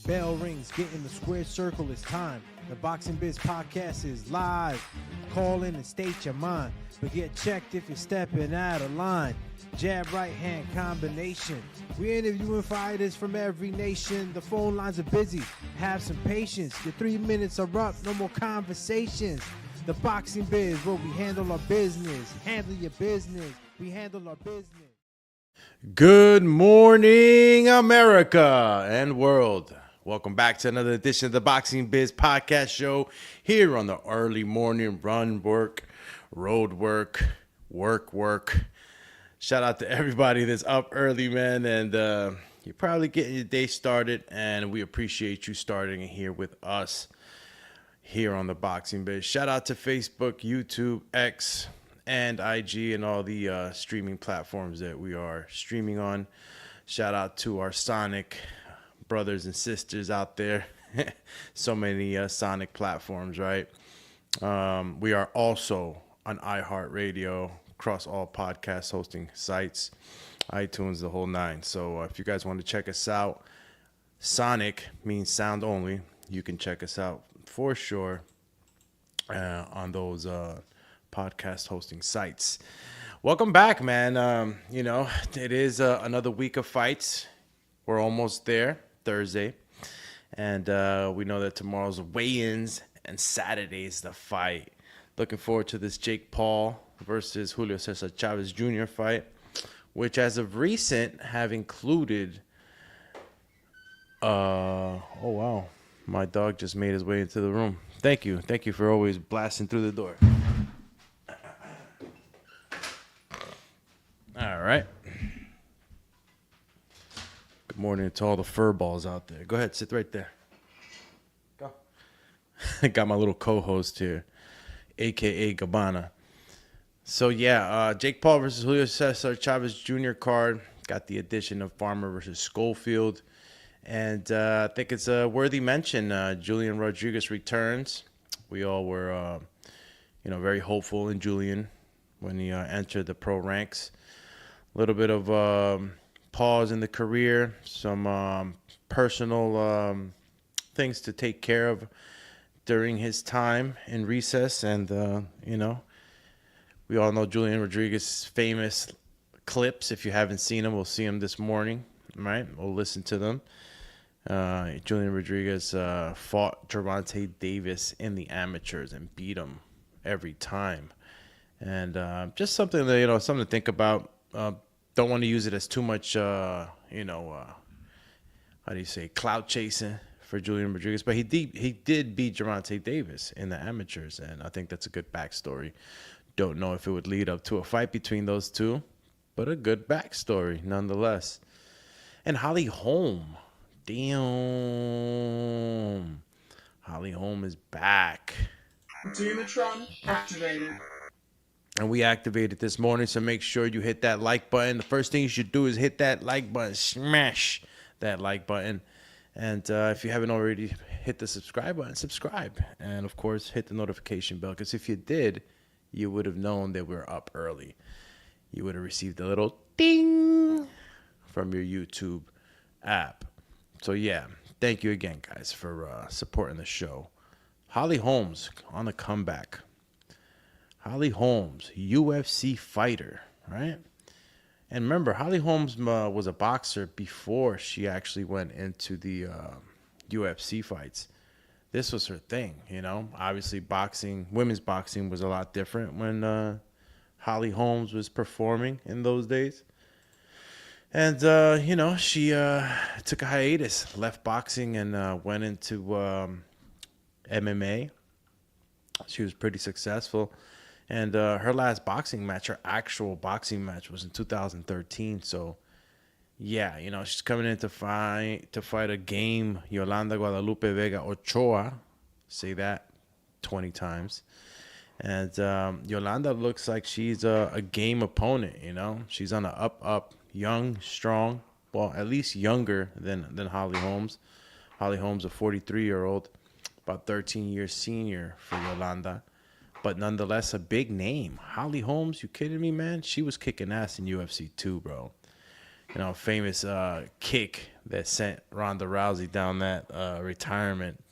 Bell rings, get in the square circle, it's time. The Boxing Biz Podcast is live. Call in and state your mind, but get checked if you're stepping out of line. Jab right hand combination. We're interviewing fighters from every nation. The phone lines are busy. Have some patience. Your 3 minutes are up. No more conversations. The Boxing Biz, where we handle our business. Handle your business. We handle our business. Good morning, America and world. Welcome back to another edition of the Boxing Biz Podcast show here on the early morning run, road work. Shout out to everybody that's up early, man, and you're probably getting your day started, and we appreciate you starting here with us here on the Boxing Biz. Shout out to Facebook, YouTube, X, and IG, and all the streaming platforms that we are streaming on. Shout out to our Sonic brothers and sisters out there. So many Sonic platforms, right? We are also on iHeartRadio, across all podcast hosting sites, iTunes, the whole nine. So if you guys want to check us out, Sonic means sound only. You can check us out for sure on those podcast hosting sites. Welcome back, man. It is another week of fights. We're almost there, Thursday. And we know that tomorrow's weigh-ins and Saturday's the fight. Looking forward to this Jake Paul versus Julio Chavez Jr. fight, which as of recent have included oh wow, my dog just made his way into the room. Thank you for always blasting through the door. All right. Good morning to all the fur balls out there. Go ahead, sit right there. Go. I got my little co-host here, a.k.a. Gabbana. So, yeah, Jake Paul versus Julio Chavez Jr. card. Got the addition of Farmer versus Schofield. And I think it's a worthy mention. Julian Rodriguez returns. We all were, very hopeful in Julian when he entered the pro ranks. A little bit of pause in the career, some personal things to take care of during his time in recess. And, we all know Julian Rodriguez's famous clips. If you haven't seen them, we'll see them this morning, right? We'll listen to them. Julian Rodriguez fought Gervonta Davis in the amateurs and beat him every time. And just something that, something to think about. Don't want to use it as too much, how do you say, clout chasing for Julian Rodriguez. But he did beat Gervonta Davis in the amateurs, and I think that's a good backstory. Don't know if it would lead up to a fight between those two, but a good backstory nonetheless. And Holm. Damn. Holm is back. Dematron activated. And we activated this morning, so make sure you hit that like button. The first thing you should do is hit that like button. Smash that like button. And if you haven't already hit the subscribe button, subscribe. And, of course, hit the notification bell, because if you did, you would have known that we're up early. You would have received a little ding from your YouTube app. So, yeah, thank you again, guys, for supporting the show. Holmes on the comeback. Holmes, UFC fighter, right? And remember, Holmes was a boxer before she actually went into the UFC fights. This was her thing, Obviously, women's boxing was a lot different when Holmes was performing in those days. And, she took a hiatus, left boxing, and went into MMA. She was pretty successful. And her last boxing match, her actual boxing match, was in 2013. So, yeah, she's coming in to fight a game, Yolanda Guadalupe Vega Ochoa. Say that 20 times. And Yolanda looks like she's a game opponent, She's on the up, young, strong. Well, at least younger than Holmes. Holmes, a 43-year-old, about 13 years senior for Yolanda. But nonetheless, a big name. Holmes, you kidding me, man? She was kicking ass in UFC 2, bro. famous kick that sent Ronda Rousey down that retirement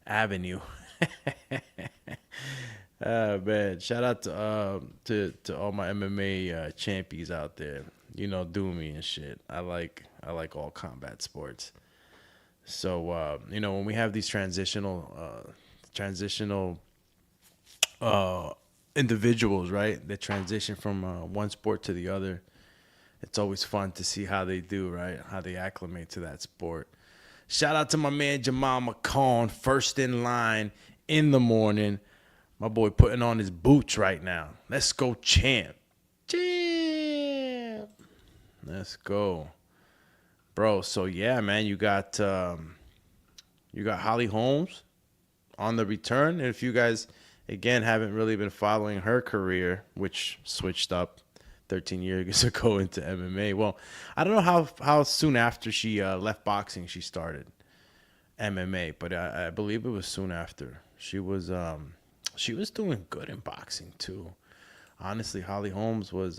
avenue. Man, shout out to all my MMA champions out there. Do me and shit. I like all combat sports. So when we have these transitional individuals, right? That transition from one sport to the other. It's always fun to see how they do, right? How they acclimate to that sport. Shout out to my man Jamal McCone, first in line in the morning. My boy putting on his boots right now. Let's go, champ. Champ. Let's go. Bro, so yeah, man, you got Holly Holmes on the return. And if you guys, again, haven't really been following her career, which switched up 13 years ago into MMA. Well, I don't know how soon after she left boxing she started MMA, but I believe it was soon after. She was doing good in boxing too. Honestly, Holly Holmes was,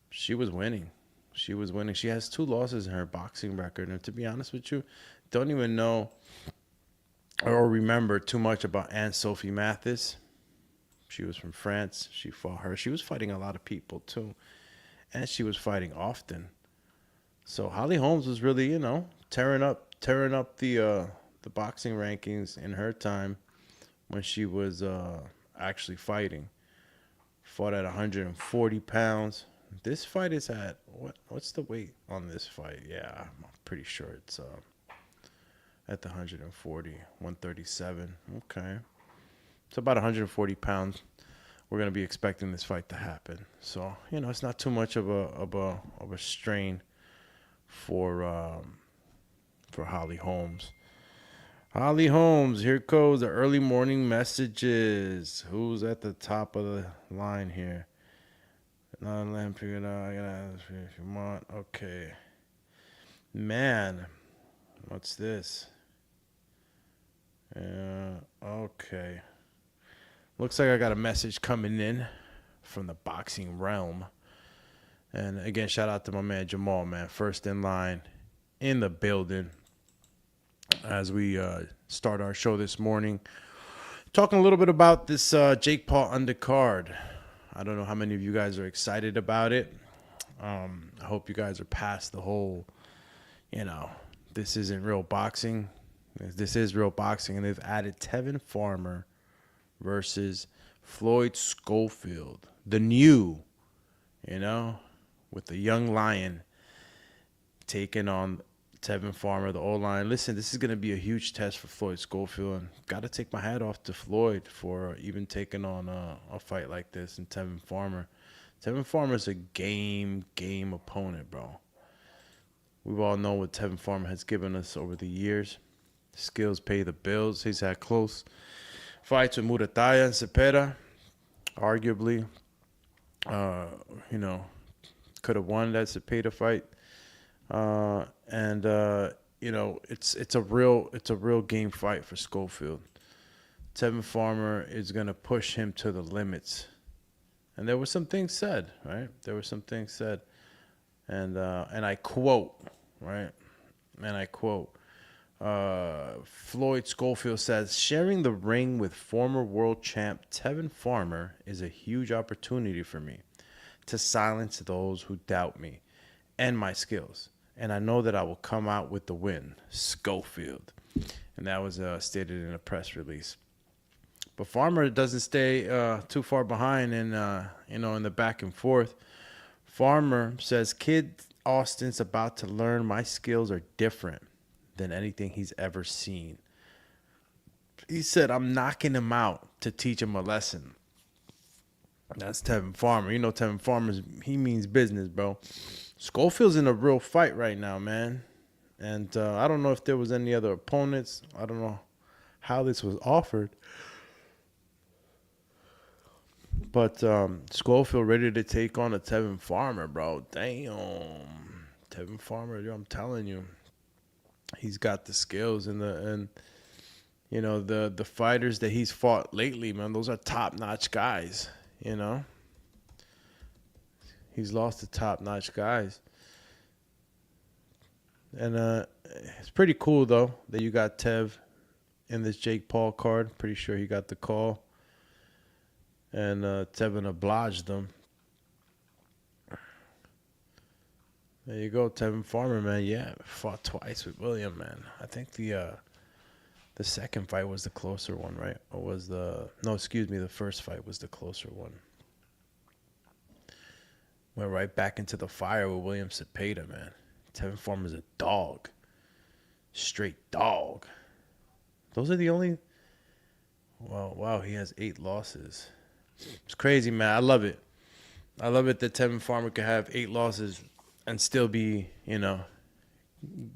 she was winning. She was winning. She has 2 losses in her boxing record, and to be honest with you, don't even know or remember too much about Anne-Sophie Mathis. She was from France. She fought her. She was fighting a lot of people too, and she was fighting often. So Holly Holmes was really, tearing up the boxing rankings in her time when she was actually fighting. Fought at 140 pounds. This fight is at what's the weight on this fight? Yeah, I'm pretty sure it's at the 140, 137. Okay. It's about 140 pounds. We're gonna be expecting this fight to happen. So, it's not too much of a strain for Holly Holmes. Holly Holmes, here goes the early morning messages. Who's at the top of the line here? If you want. Okay. Man, what's this? Okay. Looks like I got a message coming in from the boxing realm. And again, shout out to my man Jamal, man. First in line in the building as we start our show this morning. Talking a little bit about this Jake Paul undercard. I don't know how many of you guys are excited about it. I hope you guys are past the whole, this isn't real boxing. This is real boxing. And they've added Tevin Farmer versus Floyd Schofield. The new, with the young lion taking on Tevin Farmer, the O-line. Listen, this is going to be a huge test for Floyd Schofield. And got to take my hat off to Floyd for even taking on a fight like this and Tevin Farmer. Tevin Farmer is a game opponent, bro. We all know what Tevin Farmer has given us over the years. Skills pay the bills. He's had close fights with Murataya and Cepeda. Arguably, could have won that Cepeda fight. It's a real game fight for Schofield. Tevin Farmer is going to push him to the limits. And there were some things said, right? And I quote, right? Floyd Schofield says, sharing the ring with former world champ Tevin Farmer is a huge opportunity for me to silence those who doubt me and my skills. And I know that I will come out with the win. Schofield. And that was stated in a press release. But Farmer doesn't stay too far behind in the back and forth. Farmer says, Kid Austin's about to learn my skills are different than anything he's ever seen. He said, I'm knocking him out to teach him a lesson. That's Tevin Farmer. Tevin Farmer, he means business, bro. Schofield's in a real fight right now, man. And I don't know if there was any other opponents. I don't know how this was offered. But Schofield ready to take on a Tevin Farmer, bro. Damn. Tevin Farmer, I'm telling you. He's got the skills and the fighters that he's fought lately, man. Those are top-notch guys, He's lost to top-notch guys. And it's pretty cool, though, that you got Tev in this Jake Paul card. Pretty sure he got the call. And Tevin obliged them. There you go, Tevin Farmer, man. Yeah, fought twice with William, man. I think the second fight was the closer one, right? Or was the first fight was the closer one. Went right back into the fire with William Cepeda, man. Tevin Farmer's a dog. Straight dog. Those are the only... Wow, he has 8 losses. It's crazy, man. I love it. I love it that Tevin Farmer could have 8 losses and still be,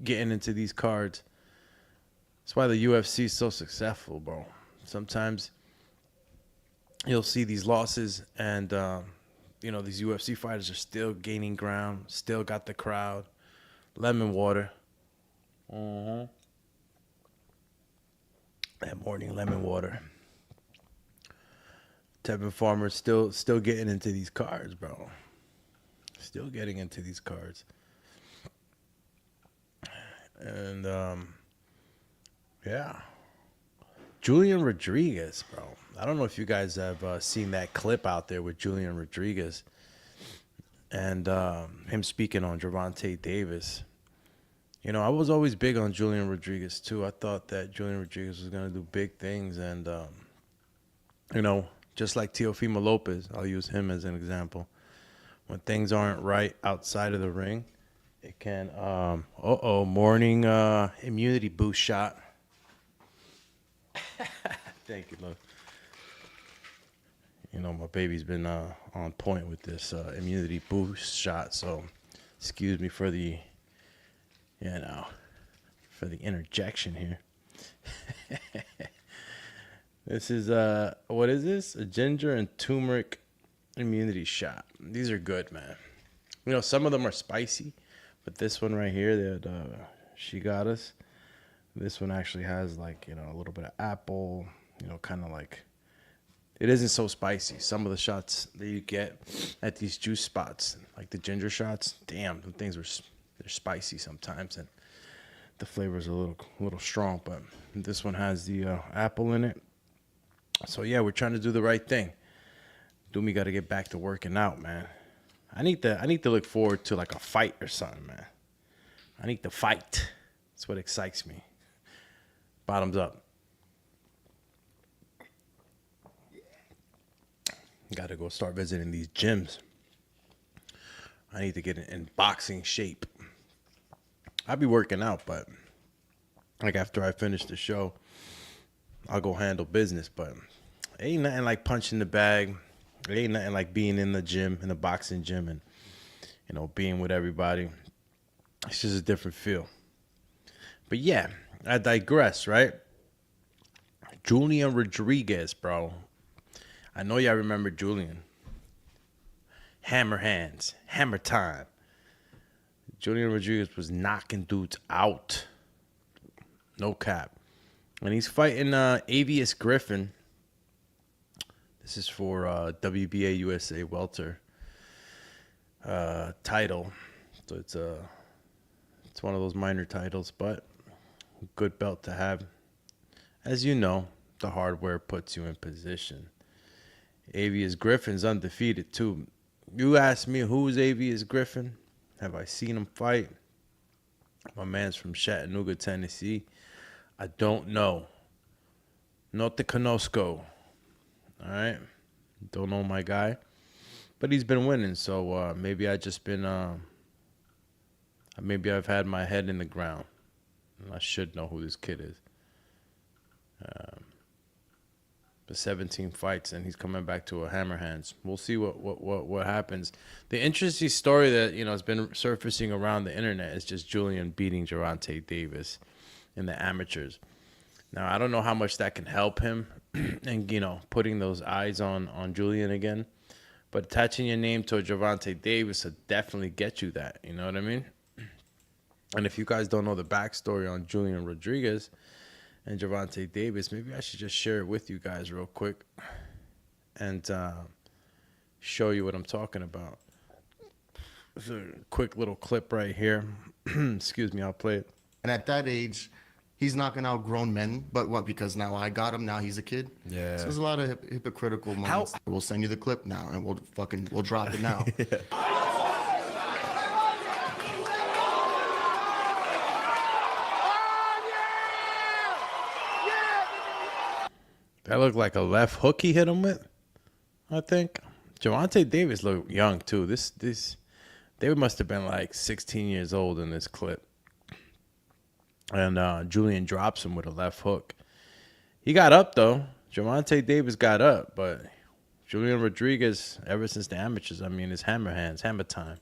getting into these cards. That's why the UFC is so successful, bro. Sometimes you'll see these losses and, these UFC fighters are still gaining ground, still got the crowd. Lemon water. That morning lemon water. Tevin Farmer still getting into these cards, bro. Still getting into these cards. And, yeah. Julian Rodriguez, bro. I don't know if you guys have seen that clip out there with Julian Rodriguez and him speaking on Gervonta Davis. I was always big on Julian Rodriguez, too. I thought that Julian Rodriguez was going to do big things. And, just like Teofimo Lopez, I'll use him as an example. When things aren't right outside of the ring, it can, morning immunity boost shot. Thank you, love. My baby's been on point with this immunity boost shot, so excuse me for the, for the interjection here. This is, what is this? A ginger and turmeric immunity shot. These are good, man. Some of them are spicy, but this one right here that she got us, this one actually has a little bit of apple, kind of like, it isn't so spicy. Some of the shots that you get at these juice spots, like the ginger shots, damn, the things they're spicy sometimes, and the flavor is a little strong, but this one has the apple in it. So yeah, we're trying to do the right thing. Doomy got to get back to working out, man. I need to look forward to a fight or something, man. I need to fight. That's what excites me. Bottoms up. Got to go start visiting these gyms. I need to get in boxing shape. I'll be working out, but after I finish the show, I'll go handle business. But ain't nothing like punching the bag. It ain't nothing like being in the gym, in the boxing gym, and being with everybody. It's just a different feel. But yeah, I digress, right? Julian Rodriguez, bro. I know y'all remember Julian. Hammer hands, hammer time. Julian Rodriguez was knocking dudes out. No cap. And he's fighting Avius Griffin. This is for WBA USA welter title. So it's one of those minor titles, but good belt to have. As you know, the hardware puts you in position. Avius Griffin's undefeated too. You ask me who's Avius Griffin? Have I seen him fight? My man's from Chattanooga, Tennessee. I don't know. No te conozco. All right? Don't know my guy. But he's been winning, so maybe I just been... maybe I've had my head in the ground. And I should know who this kid is. But 17 fights, and he's coming back to a hammer hands. We'll see what happens. The interesting story that has been surfacing around the internet is just Julian beating Gervonta Davis in the amateurs. Now I don't know how much that can help him, and putting those eyes on Julian again. But attaching your name to a Gervonta Davis will definitely get you that. You know what I mean? And if you guys don't know the backstory on Julian Rodriguez and Gervonta Davis, maybe I should just share it with you guys real quick and show you what I'm talking about. It's a quick little clip right here. Excuse me, I'll play it. And at that age, he's knocking out grown men. But what? Because now I got him. Now he's a kid. Yeah. So there's a lot of hypocritical moments. We'll send you the clip now, and we'll drop it now. That looked like a left hook he hit him with, I think. Gervonta Davis looked young, too. They must have been like 16 years old in this clip. And Julian drops him with a left hook. He got up, though. Gervonta Davis got up, but Julian Rodriguez, ever since the amateurs, I mean, it's hammer hands, hammer time.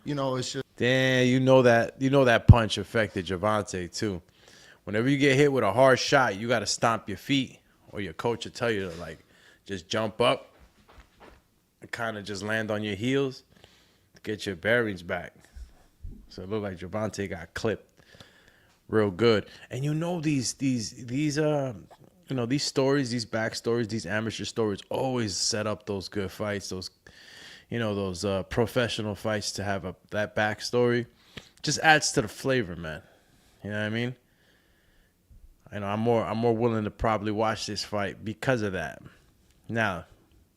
It's just... Damn, you know that punch affected Gervonta, too. Whenever you get hit with a hard shot, you got to stomp your feet, or your coach will tell you to, like, just jump up and kind of just land on your heels to get your bearings back. So it looked like Gervonta got clipped real good. And these stories, these backstories, these amateur stories always set up those good fights, those professional fights to have that backstory. Just adds to the flavor, man. You know what I mean? I'm more willing to probably watch this fight because of that. Now,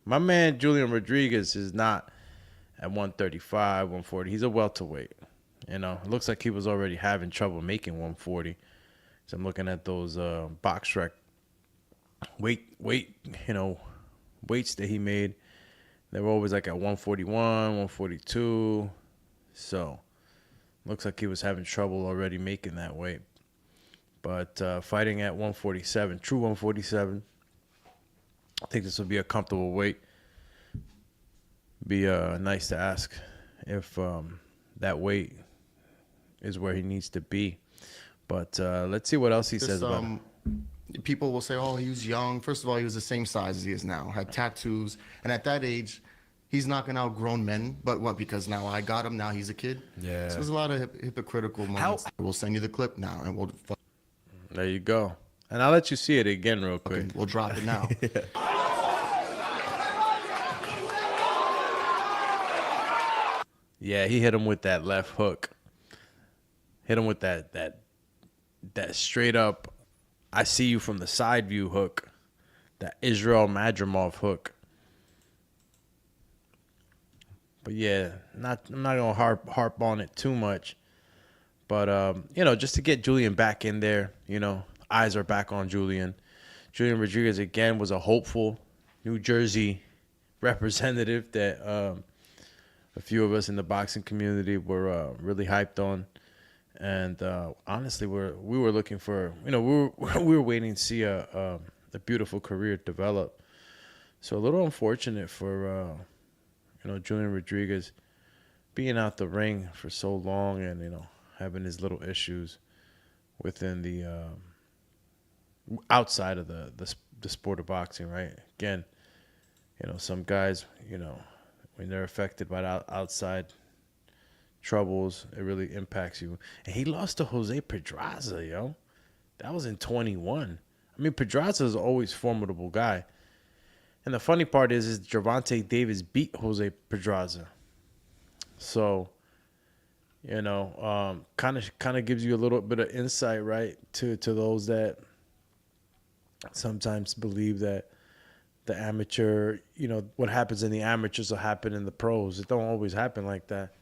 my man Julian Rodriguez is not at 135, 140. He's a welterweight. It looks like he was already having trouble making 140. So I'm looking at those box rec weights that he made. They were always like at 141, 142. So looks like he was having trouble already making that weight. But fighting at 147, true 147, I think this will be a comfortable weight. Be nice to ask if that weight is where he needs to be. But let's see what else he says about him. People will say, oh, he was young. First of all, he was the same size as he is now, had tattoos. And at that age, he's knocking out grown men. But what? Because now I got him. Now he's a kid. Yeah. So there's a lot of hypocritical moments. We'll send you the clip now, and there you go. And I'll let you see it again real quick. Okay, we'll drop it now. Yeah, he hit him with that left hook. Hit him with that straight up, I see you from the side view hook. That Israel Madrimov hook. But yeah, I'm not gonna harp on it too much. But just to get Julian back in there, eyes are back on Julian. Julian Rodriguez again was a hopeful New Jersey representative that a few of us in the boxing community were really hyped on. And honestly, we were looking for, we were waiting to see a beautiful career develop. So a little unfortunate for Julian Rodriguez being out the ring for so long and having his little issues within the outside of the sport of boxing, right? Again, some guys, when they're affected by outside troubles, it really impacts you. And he lost to Jose Pedraza, yo. That was in 21. I mean, Pedraza is always a formidable guy. And the funny part is Gervonta Davis beat Jose Pedraza. So, kind of gives you a little bit of insight, right, to those that sometimes believe that the amateur, what happens in the amateurs will happen in the pros. It don't always happen like that.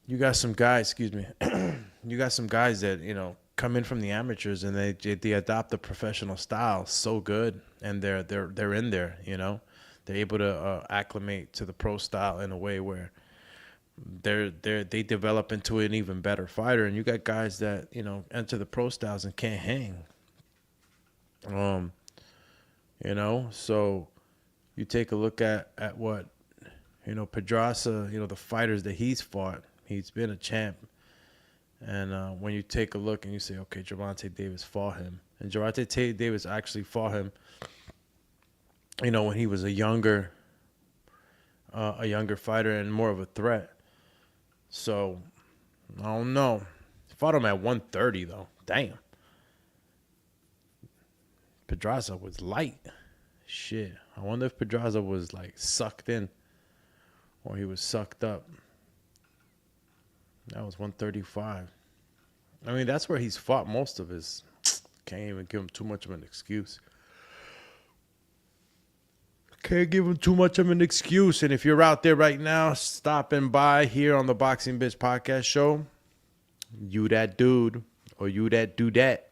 You got some guys, you got some guys that, come in from the amateurs and they adopt the professional style so good, and they're in there, They're able to acclimate to the pro style in a way where they develop into an even better fighter. And you got guys that, enter the pro styles and can't hang. So you take a look at what, Pedraza, the fighters that he's fought. He's been a champ. And when you take a look and you say, okay, Gervonta Davis fought him. And Gervonta Davis actually fought him, when he was a younger fighter and more of a threat. So, I don't know. He fought him at 130, though. Damn. Pedraza was light. Shit. I wonder if Pedraza was like sucked in or he was sucked up. That was 135. I mean, that's where he's fought most of his. Can't even give him too much of an excuse. Can't give him too much of an excuse. And if you're out there right now stopping by here on the Boxing Biz Podcast show, you that dude or you that do that,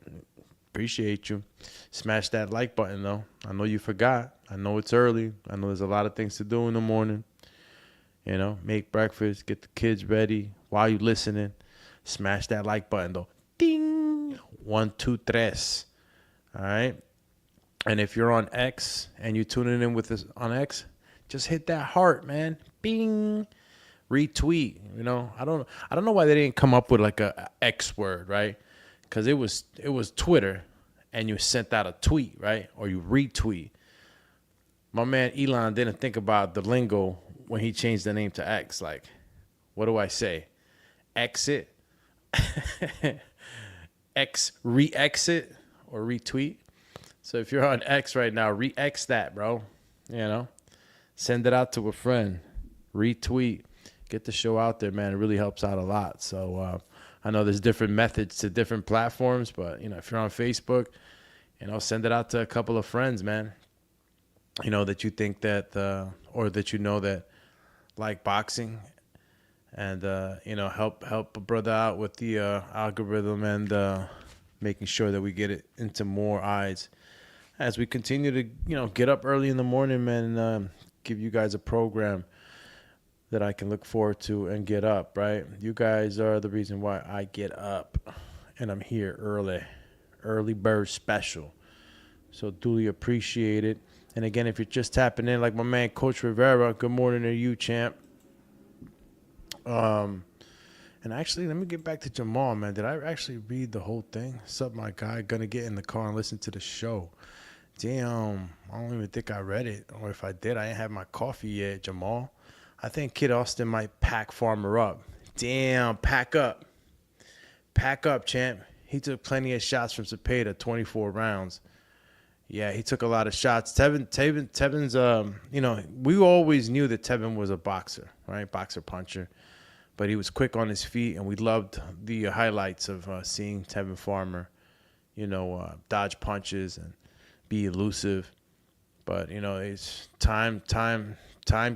appreciate you. Smash that like button, though. I know you forgot. I know it's early. I know there's a lot of things to do in the morning. You know, make breakfast, get the kids ready. While you listening, smash that like button, though. Ding! 1, 2, 3. All right? And if you're on X and you're tuning in with us on X, just hit that heart, man. Bing. Retweet. You know, I don't know why they didn't come up with like a X word, right? Because it was Twitter and you sent out a tweet, right? Or you retweet. My man Elon didn't think about the lingo when he changed the name to X. Like, what do I say? Exit? Re-exit or retweet? So if you're on X right now, re-X that, bro. You know, send it out to a friend. Retweet. Get the show out there, man. It really helps out a lot. So I know there's different methods to different platforms, but, you know, if you're on Facebook, you know, send it out to a couple of friends, man. You know, that you think that, or that you know that like boxing and, you know, help a brother out with the algorithm and making sure that we get it into more eyes as we continue to, you know, get up early in the morning, man, and give you guys a program that I can look forward to and get up, right? You guys are the reason why I get up and I'm here early bird special. So duly appreciate it. And again, if you're just tapping in, like my man, Coach Rivera, good morning to you, champ. And actually, let me get back to Jamal, man. Did I actually read the whole thing? What's up, my guy? Gonna get in the car and listen to the show. Damn, I don't even think I read it. Or if I did, I ain't had my coffee yet, Jamal. I think Kid Austin might pack Farmer up. Damn, pack up. Pack up, champ. He took plenty of shots from Cepeda, 24 rounds. Yeah, he took a lot of shots. Tevin's, you know, we always knew that Tevin was a boxer, right? Boxer puncher. But he was quick on his feet, and we loved the highlights of seeing Tevin Farmer, you know, dodge punches and be elusive. But, you know, it's time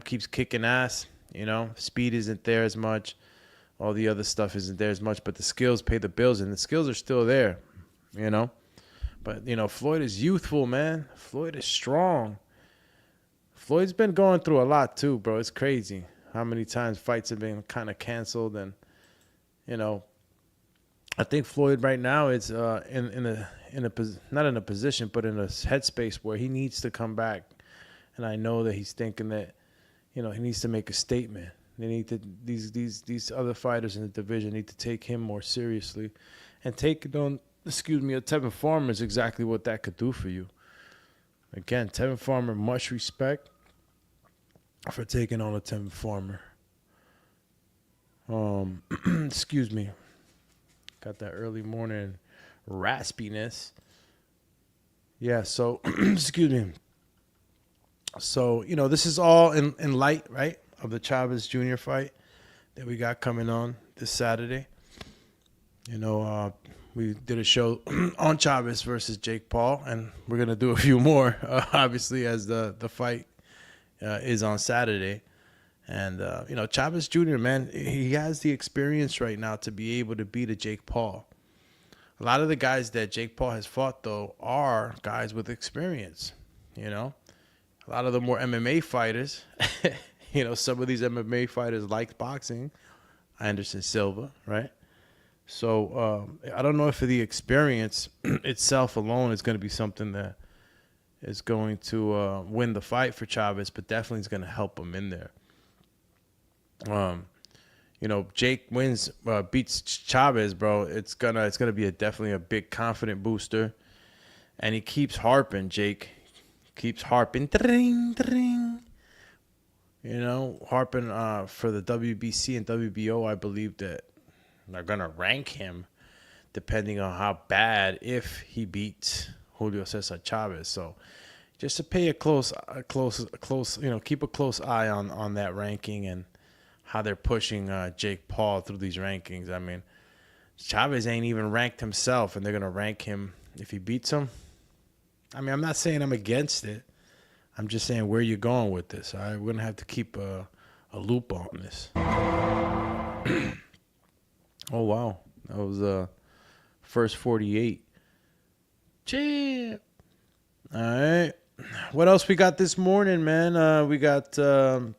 keeps kicking ass, you know. Speed isn't there as much. All the other stuff isn't there as much, but the skills pay the bills, and the skills are still there, you know. But, you know, Floyd is youthful, man. Floyd is strong. Floyd's been going through a lot, too, bro. It's crazy how many times fights have been kind of canceled. And, you know, I think Floyd right now is not in a position, but in a headspace where he needs to come back. And I know that he's thinking that, you know, he needs to make a statement. They need to these other fighters in the division need to take him more seriously and take it on. A Tevin Farmer is exactly what that could do for you. Again, Tevin Farmer, much respect for taking on a Tevin Farmer. Excuse me. Got that early morning raspiness. Yeah, so, excuse me. So, you know, this is all in light, right, of the Chavez Jr. fight that we got coming on this Saturday. You know, we did a show on Chavez versus Jake Paul, and we're going to do a few more, obviously, as the fight is on Saturday. And, you know, Chavez Jr., man, he has the experience right now to be able to beat a Jake Paul. A lot of the guys that Jake Paul has fought, though, are guys with experience, you know. A lot of the more MMA fighters, you know, some of these MMA fighters like boxing. Anderson Silva, right? So I don't know if the experience itself alone is going to be something that is going to win the fight for Chavez, but definitely is going to help him in there. You know, Jake beats Chavez, bro. It's gonna be definitely a big confident booster, and he keeps harping. Jake keeps harping, dring, dring. You know, harping for the WBC and WBO. I believe that they're gonna rank him depending on how bad if he beats Julio Cesar Chavez. So, just to pay keep a close eye on that ranking and how they're pushing Jake Paul through these rankings. I mean, Chavez ain't even ranked himself, and they're going to rank him if he beats him. I mean, I'm not saying I'm against it. I'm just saying where you're going with this. All right? We're going to have to keep a loop on this. Oh, wow. That was first 48. Champ. All right. What else we got this morning, man? We got, of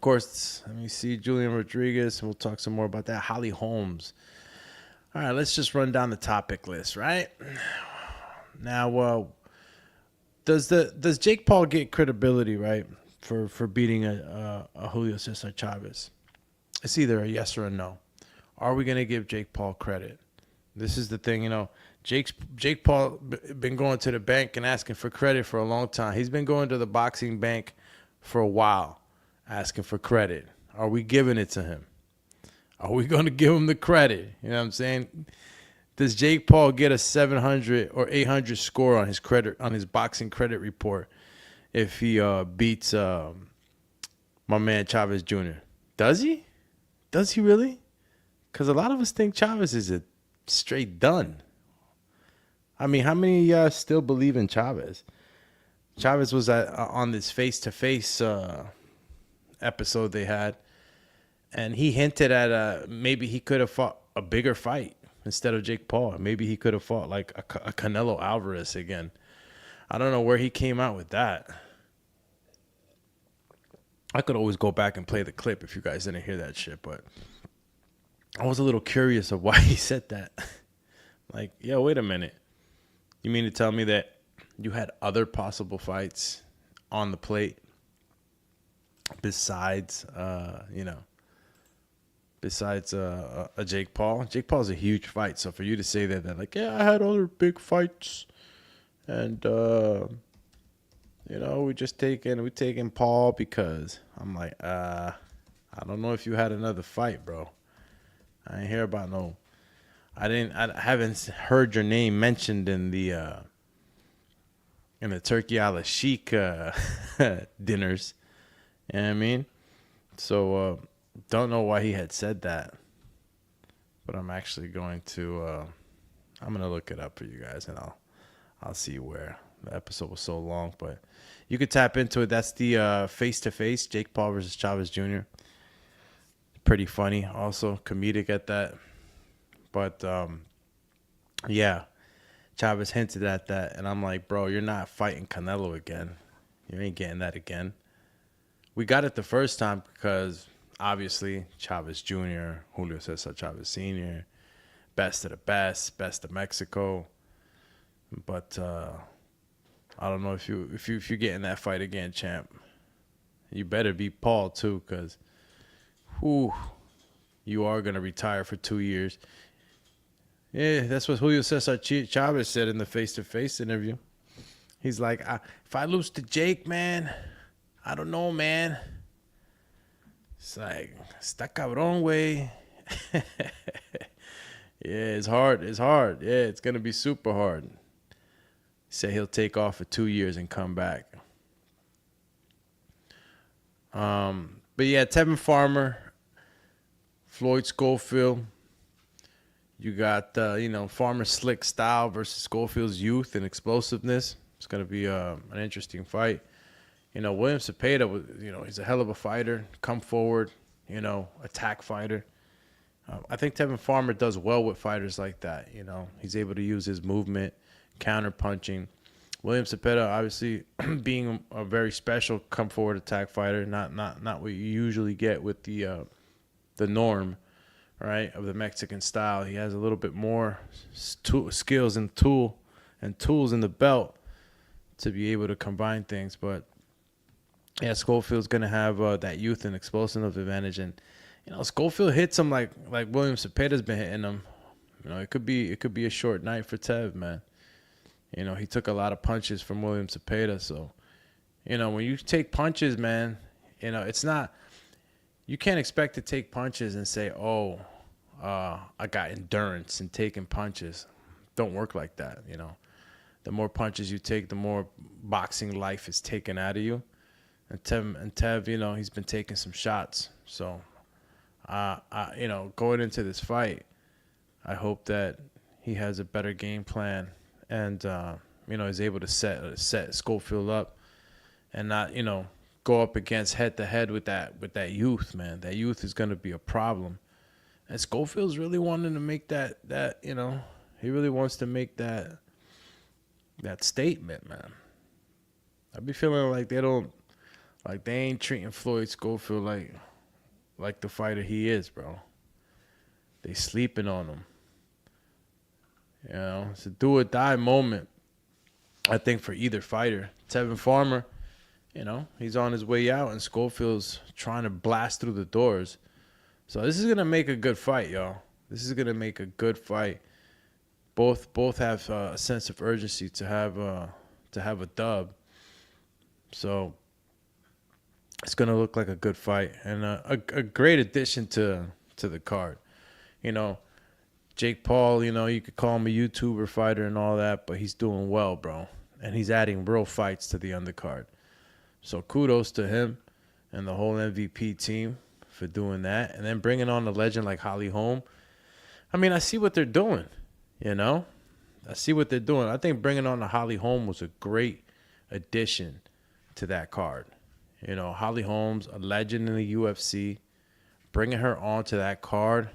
course, let me see, Julian Rodriguez. We'll talk some more about that. Holly Holmes. All right, let's just run down the topic list, right? Now, does Jake Paul get credibility, right, for beating a Julio Cesar Chavez? It's either a yes or a no. Are we going to give Jake Paul credit? This is the thing, you know. Jake Paul been going to the bank and asking for credit for a long time. He's been going to the boxing bank for a while, asking for credit. Are we giving it to him? Are we going to give him the credit? You know what I'm saying? Does Jake Paul get a 700 or 800 score on his boxing credit report if he beats my man Chavez Jr.? Does he? Does he really? Because a lot of us think Chavez is a straight done. I mean, how many of y'all still believe in Chavez? Chavez was on this face-to-face episode they had, and he hinted at maybe he could have fought a bigger fight instead of Jake Paul. Maybe he could have fought like a Canelo Alvarez again. I don't know where he came out with that. I could always go back and play the clip if you guys didn't hear that shit, but I was a little curious of why he said that. Like, yeah, wait a minute. You mean to tell me that you had other possible fights on the plate besides a Jake Paul? Jake Paul's a huge fight, so for you to say that like, yeah, I had other big fights, and we taking Paul because I'm like, I don't know if you had another fight, bro. I ain't hear about no. I haven't heard your name mentioned in the Turkey a la Sheik dinners. You know what I mean? So don't know why he had said that, but I'm actually going to I'm gonna look it up for you guys, and I'll see where. The episode was so long, but you could tap into it. That's the face-to-face Jake Paul versus Chavez Jr. Pretty funny, also comedic at that. But yeah, Chavez hinted at that, and I'm like, bro, you're not fighting Canelo again. You ain't getting that again. We got it the first time because obviously Chavez Jr., Julio Cesar Chavez Sr., best of the best of Mexico. But I don't know if you're getting that fight again, champ. You better beat Paul too, because you are gonna retire for 2 years. Yeah, that's what Julio Cesar Chavez said in the face-to-face interview. He's like, if I lose to Jake, man, I don't know, man. It's like, está cabrón, güey. Yeah, it's hard. It's hard. Yeah, it's gonna be super hard. He said he'll take off for 2 years and come back. But yeah, Tevin Farmer, Floyd Schofield. You got Farmer's slick style versus Schofield's youth and explosiveness. It's gonna be an interesting fight. William Cepeda was, he's a hell of a fighter. Come forward, attack fighter. I think Tevin Farmer does well with fighters like that. He's able to use his movement, counter punching. William Cepeda, obviously, being a very special come forward attack fighter, not what you usually get with the norm, right, of the Mexican style. He has a little bit more skills and tools in the belt to be able to combine things. But yeah, Schofield's gonna have that youth and explosiveness advantage, and Schofield hits him like William Cepeda's been hitting him. It could be a short night for Tev, man. He took a lot of punches from William Cepeda, so when you take punches, man, it's not. You can't expect to take punches and say, "Oh, I got endurance in taking punches." Don't work like that. the more punches you take, the more boxing life is taken out of you. And Tev, you know, he's been taking some shots. So, you know, going into this fight, I hope that he has a better game plan and, you know, is able to set Schofield up and not, you know, go up against head-to-head with that youth, man. That youth is going to be a problem. And Schofield's really wanting to make that, you know, he really wants to make that statement, man. I be feeling like they ain't treating Floyd Schofield like the fighter he is, bro. They sleeping on him. You know, it's a do or die moment, I think, for either fighter. Tevin Farmer, you know, he's on his way out, and Schofield's trying to blast through the doors. So this is gonna make a good fight, y'all. This is gonna make a good fight. Both have a sense of urgency to have a dub. So it's gonna look like a good fight and a great addition to the card. You know, Jake Paul, you know, you could call him a YouTuber fighter and all that, but he's doing well, bro. And he's adding real fights to the undercard. So kudos to him and the whole MVP team for doing that. And then bringing on a legend like Holm. I mean, I see what they're doing, you know? I see what they're doing. I think bringing on the Holm was a great addition to that card. You know, Holm's a legend in the UFC. Bringing her onto that card, I'm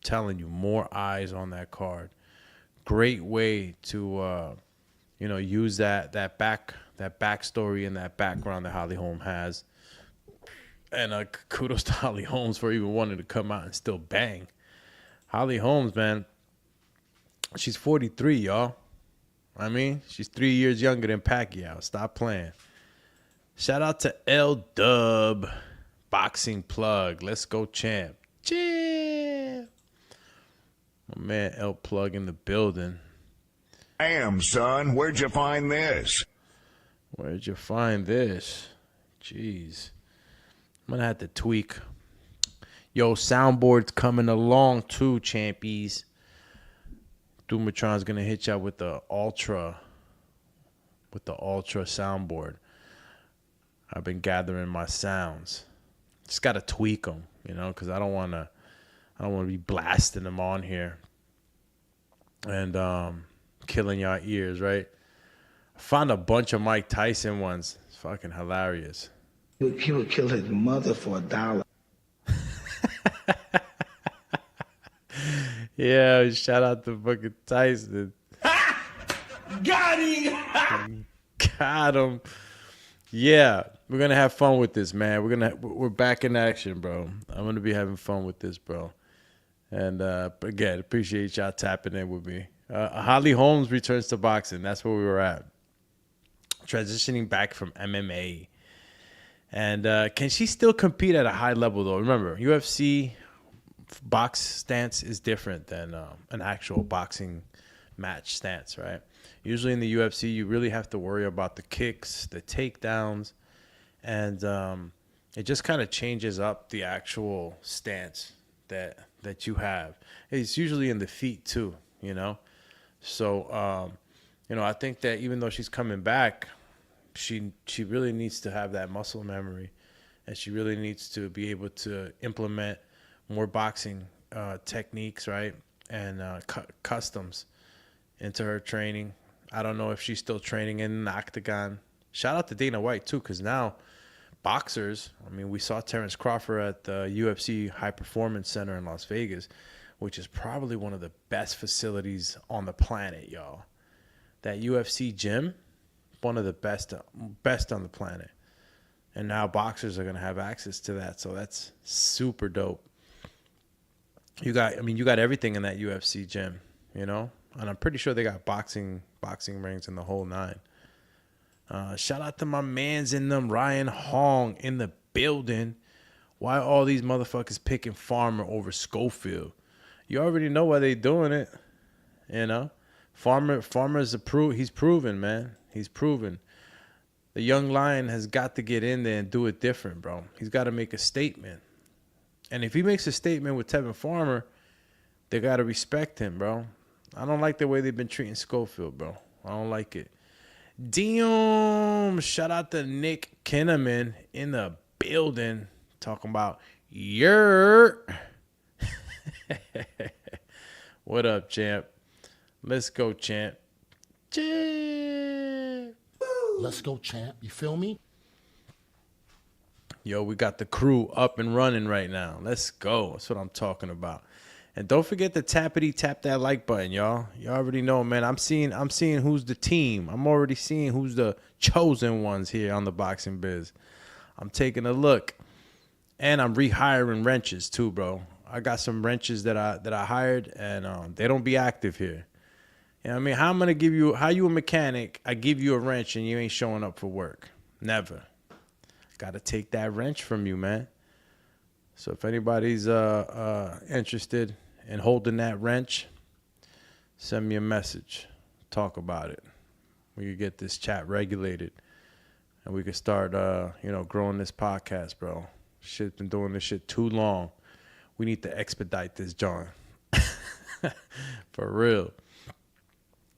telling you, more eyes on that card. Great way to, you know, use that backstory and that background that Holm has. And kudos to Holmes for even wanting to come out and still bang. Holmes, man, she's 43, y'all. I mean, she's 3 years younger than Pacquiao. Stop playing. Shout out to L Dub, boxing plug. Let's go, champ. Champ. My man L Plug in the building. Damn, son, where'd you find this? Where'd you find this? Jeez. I'm going to have to tweak. Yo, soundboard's coming along too, champies. Dumatron's going to hit y'all with the Ultra soundboard. I've been gathering my sounds. Just got to tweak them, you know, because I don't want to be blasting them on here and killing y'all ears, right? I found a bunch of Mike Tyson ones. It's fucking hilarious. He would kill his mother for $1. Yeah, shout out to fucking Tyson. Got him! Got him. Yeah, we're gonna have fun with this, man. We're back in action, bro. I'm gonna be having fun with this, bro. And again, appreciate y'all tapping in with me. Holmes returns to boxing. That's where we were at. Transitioning back from MMA. And can she still compete at a high level, though? Remember, UFC box stance is different than an actual boxing match stance, right? Usually in the UFC, you really have to worry about the kicks, the takedowns, and it just kind of changes up the actual stance that you have. It's usually in the feet, too, you know? So, you know, I think that even though she's coming back, she really needs to have that muscle memory, and she really needs to be able to implement more boxing techniques, right, and customs into her training. I don't know if she's still training in the octagon. Shout out to Dana White, too, because now boxers, I mean, we saw Terrence Crawford at the UFC High Performance Center in Las Vegas, which is probably one of the best facilities on the planet, y'all. That UFC gym, one of the best on the planet. And now boxers are going to have access to that, so that's super dope. You got everything in that UFC gym, you know? And I'm pretty sure they got boxing rings in the whole nine. Shout out to my mans in them, Ryan Hong in the building. Why all these motherfuckers picking Farmer over Schofield? You already know why they doing it, you know? Farmer's he's proven, man. He's proven. The young lion has got to get in there and do it different, bro. He's got to make a statement. And if he makes a statement with Tevin Farmer, they got to respect him, bro. I don't like the way they've been treating Schofield, bro. I don't like it. Damn. Shout out to Nick Kinnaman in the building. Talking about yer. What up, champ? Let's go, champ. Champ. Let's go, champ. You feel me? Yo, we got the crew up and running right now. Let's go. That's what I'm talking about. And don't forget to tap that like button, y'all. Y'all already know, man. I'm seeing who's the team. I'm already seeing who's the chosen ones here on the Boxing Biz. I'm taking a look. And I'm rehiring wrenches too, bro. I got some wrenches that I hired, and they don't be active here. You know what I mean? How you a mechanic, I give you a wrench and you ain't showing up for work. Never. Got to take that wrench from you, man. So if anybody's interested in holding that wrench, send me a message. Talk about it. We can get this chat regulated, and we can start, growing this podcast, bro. Shit's been doing this shit too long. We need to expedite this, John. For real.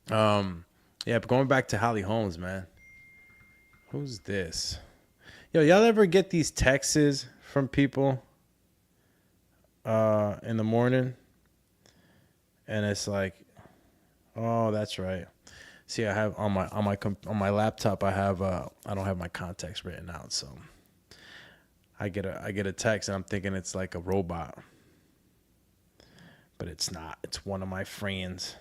But going back to Holly Holmes, man. Who's this? Yo, y'all ever get these texts from people in the morning? And it's like, oh, that's right. See, I have on my laptop, I don't have my contacts written out, so I get a text and I'm thinking it's like a robot. But it's not. It's one of my friends.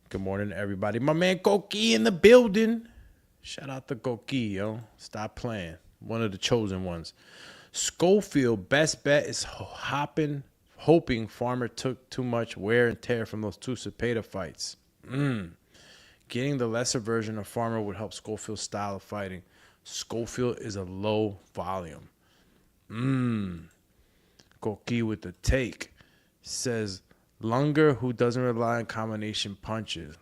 Good morning, everybody. My man Koki in the building. Shout out to Koki, yo. Stop playing. One of the chosen ones. Schofield, best bet is hoping Farmer took too much wear and tear from those two Cepeda fights. Getting the lesser version of Farmer would help Schofield's style of fighting. Schofield is a low volume. Koki with the take. Says Lunger, who doesn't rely on combination punches.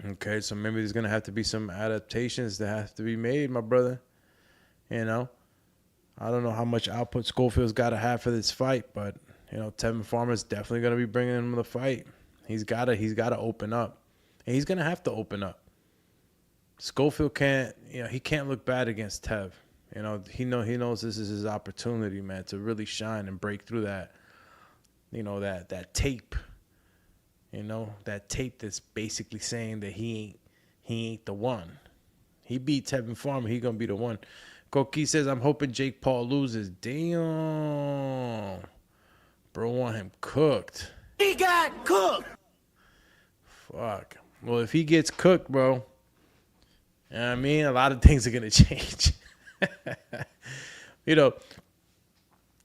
Okay, so maybe there's going to have to be some adaptations that have to be made, my brother. You know, I don't know how much output Schofield's got to have for this fight, but, Tevin Farmer's definitely going to be bringing him the fight. He's got to open up. And he's going to have to open up. Schofield can't look bad against Tev. He knows this is his opportunity, man, to really shine and break through that, that tape. That tape that's basically saying that he ain't the one. He beat Tevin Farmer, he gonna be the one. Koki says, I'm hoping Jake Paul loses. Damn. Bro want him cooked. He got cooked. Fuck. Well, if he gets cooked, bro, you know what I mean? A lot of things are gonna change.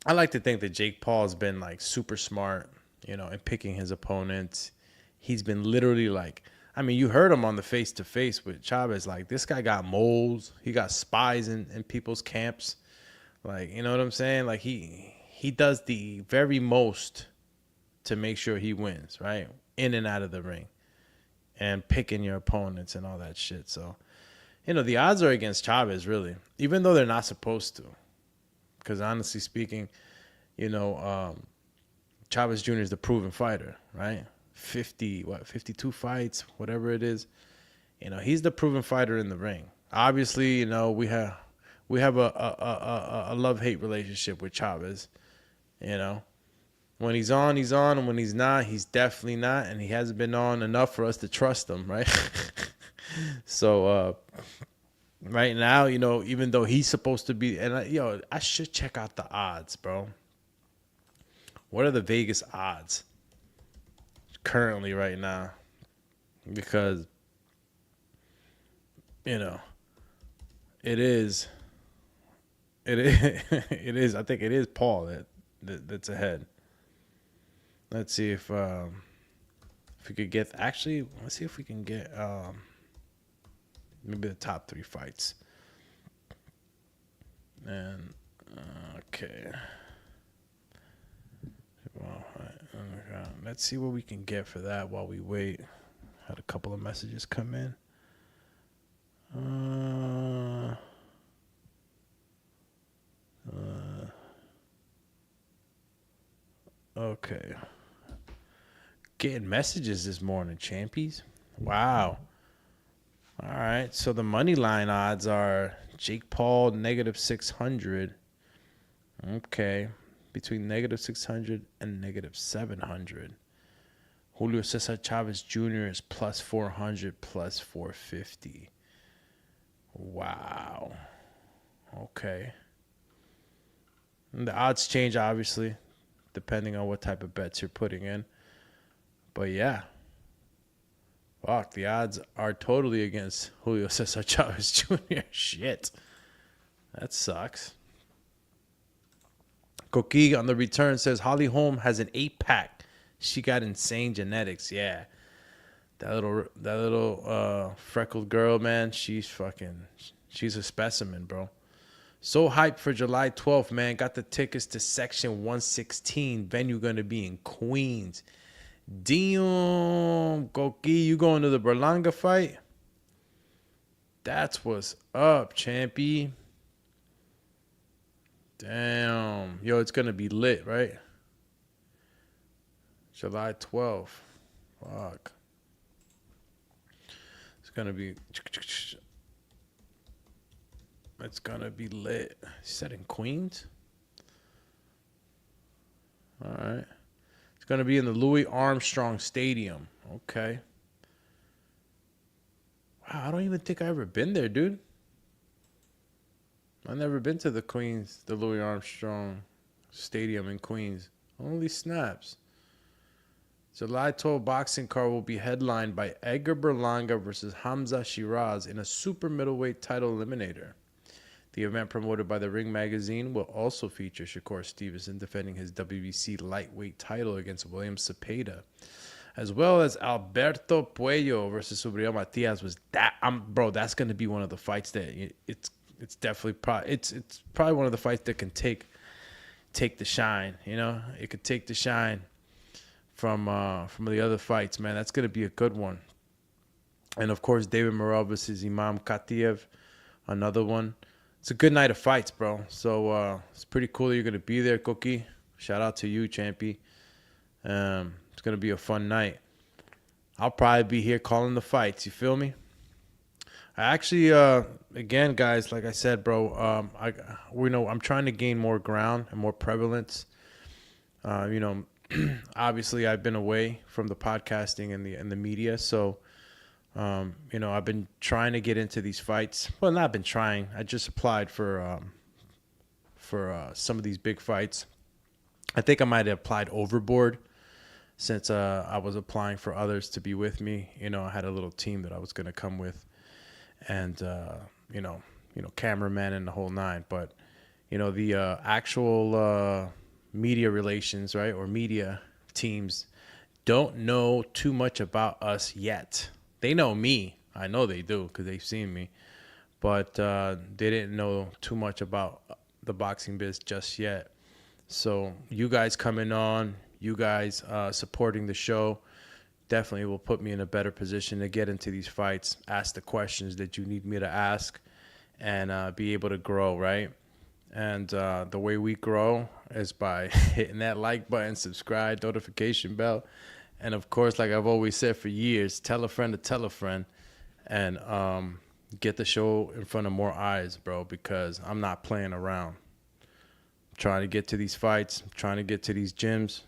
I like to think that Jake Paul's been like super smart, in picking his opponents. He's been literally like, you heard him on the face-to-face with Chavez. Like, this guy got moles. He got spies in people's camps. Like, you know what I'm saying? Like, he does the very most to make sure he wins, right? In and out of the ring. And picking your opponents and all that shit. So, the odds are against Chavez, really, even though they're not supposed to. Because honestly speaking, Chavez Jr. is the proven fighter, right? 52 fights, whatever it is. He's the proven fighter in the ring. Obviously, we have a love-hate relationship with Chavez. When he's on, and when he's not, he's definitely not, and he hasn't been on enough for us to trust him, right? So right now, even though he's supposed to be, and I should check out the odds, bro. What are the Vegas odds currently right now? Because it is. I think it is Paul that's ahead. Let's see if we could get. Actually, let's see if we can get. Maybe the top 3 fights. And, okay. Well, let's see what we can get for that while we wait. Had a couple of messages come in. Okay. getting messages this morning, champies. Wow. All right. So the money line odds are Jake Paul -600. Okay. Between -600 and -700. Julio Cesar Chavez Jr. is +400, +450. Wow. Okay. And the odds change, obviously, depending on what type of bets you're putting in. But yeah. Fuck, the odds are totally against Julio Cesar Chavez Jr. Shit. That sucks. Koki on the return says Holly Holm has an 8-pack. She got insane genetics. Yeah. That little freckled girl, man, she's a specimen, bro. So hyped for July 12th, man. Got the tickets to Section 116. Venue going to be in Queens. Damn, Koki, you going to the Berlanga fight? That's what's up, champy. Damn. Yo, it's going to be lit, right? July 12th. Fuck. It's going to be... It's going to be lit. You said in Queens? All right. It's going to be in the Louis Armstrong Stadium. Okay. Wow, I don't even think I've ever been there, dude. I've never been to the Louis Armstrong Stadium in Queens. Holy snaps. July 12 boxing card will be headlined by Edgar Berlanga versus Hamza Shiraz in a super middleweight title eliminator. The event, promoted by the Ring magazine, will also feature Shakur Stevenson defending his WBC lightweight title against William Cepeda, as well as Alberto Puello versus Subriel Matias. That's going to be one of the fights that it's definitely it's probably one of the fights that can take the shine. You know, it could take the shine from the other fights, man. That's going to be a good one. And of course, David Morrell versus Imam Katiev, another one. It's a good night of fights, bro. So it's pretty cool that you're going to be there, Cookie. Shout out to you, Champy. It's going to be a fun night. I'll probably be here calling the fights. You feel me? I actually, again, guys, like I said, bro, I'm trying to gain more ground and more prevalence. Obviously, I've been away from the podcasting and the media, so I've been trying to get into these fights. Well, not been trying. I just applied for some of these big fights. I think I might have applied overboard since I was applying for others to be with me. I had a little team that I was going to come with, and cameraman and the whole nine. But the actual media relations, right, or media teams don't know too much about us yet. They know me. I know they do because they've seen me. But they didn't know too much about the Boxing Biz just yet. So you guys coming on, you guys supporting the show, definitely will put me in a better position to get into these fights, ask the questions that you need me to ask, and be able to grow, right? And the way we grow is by hitting that like button, subscribe, notification bell. And, of course, like I've always said for years, tell a friend to tell a friend, and get the show in front of more eyes, bro, because I'm not playing around. I'm trying to get to these fights. I'm trying to get to these gyms.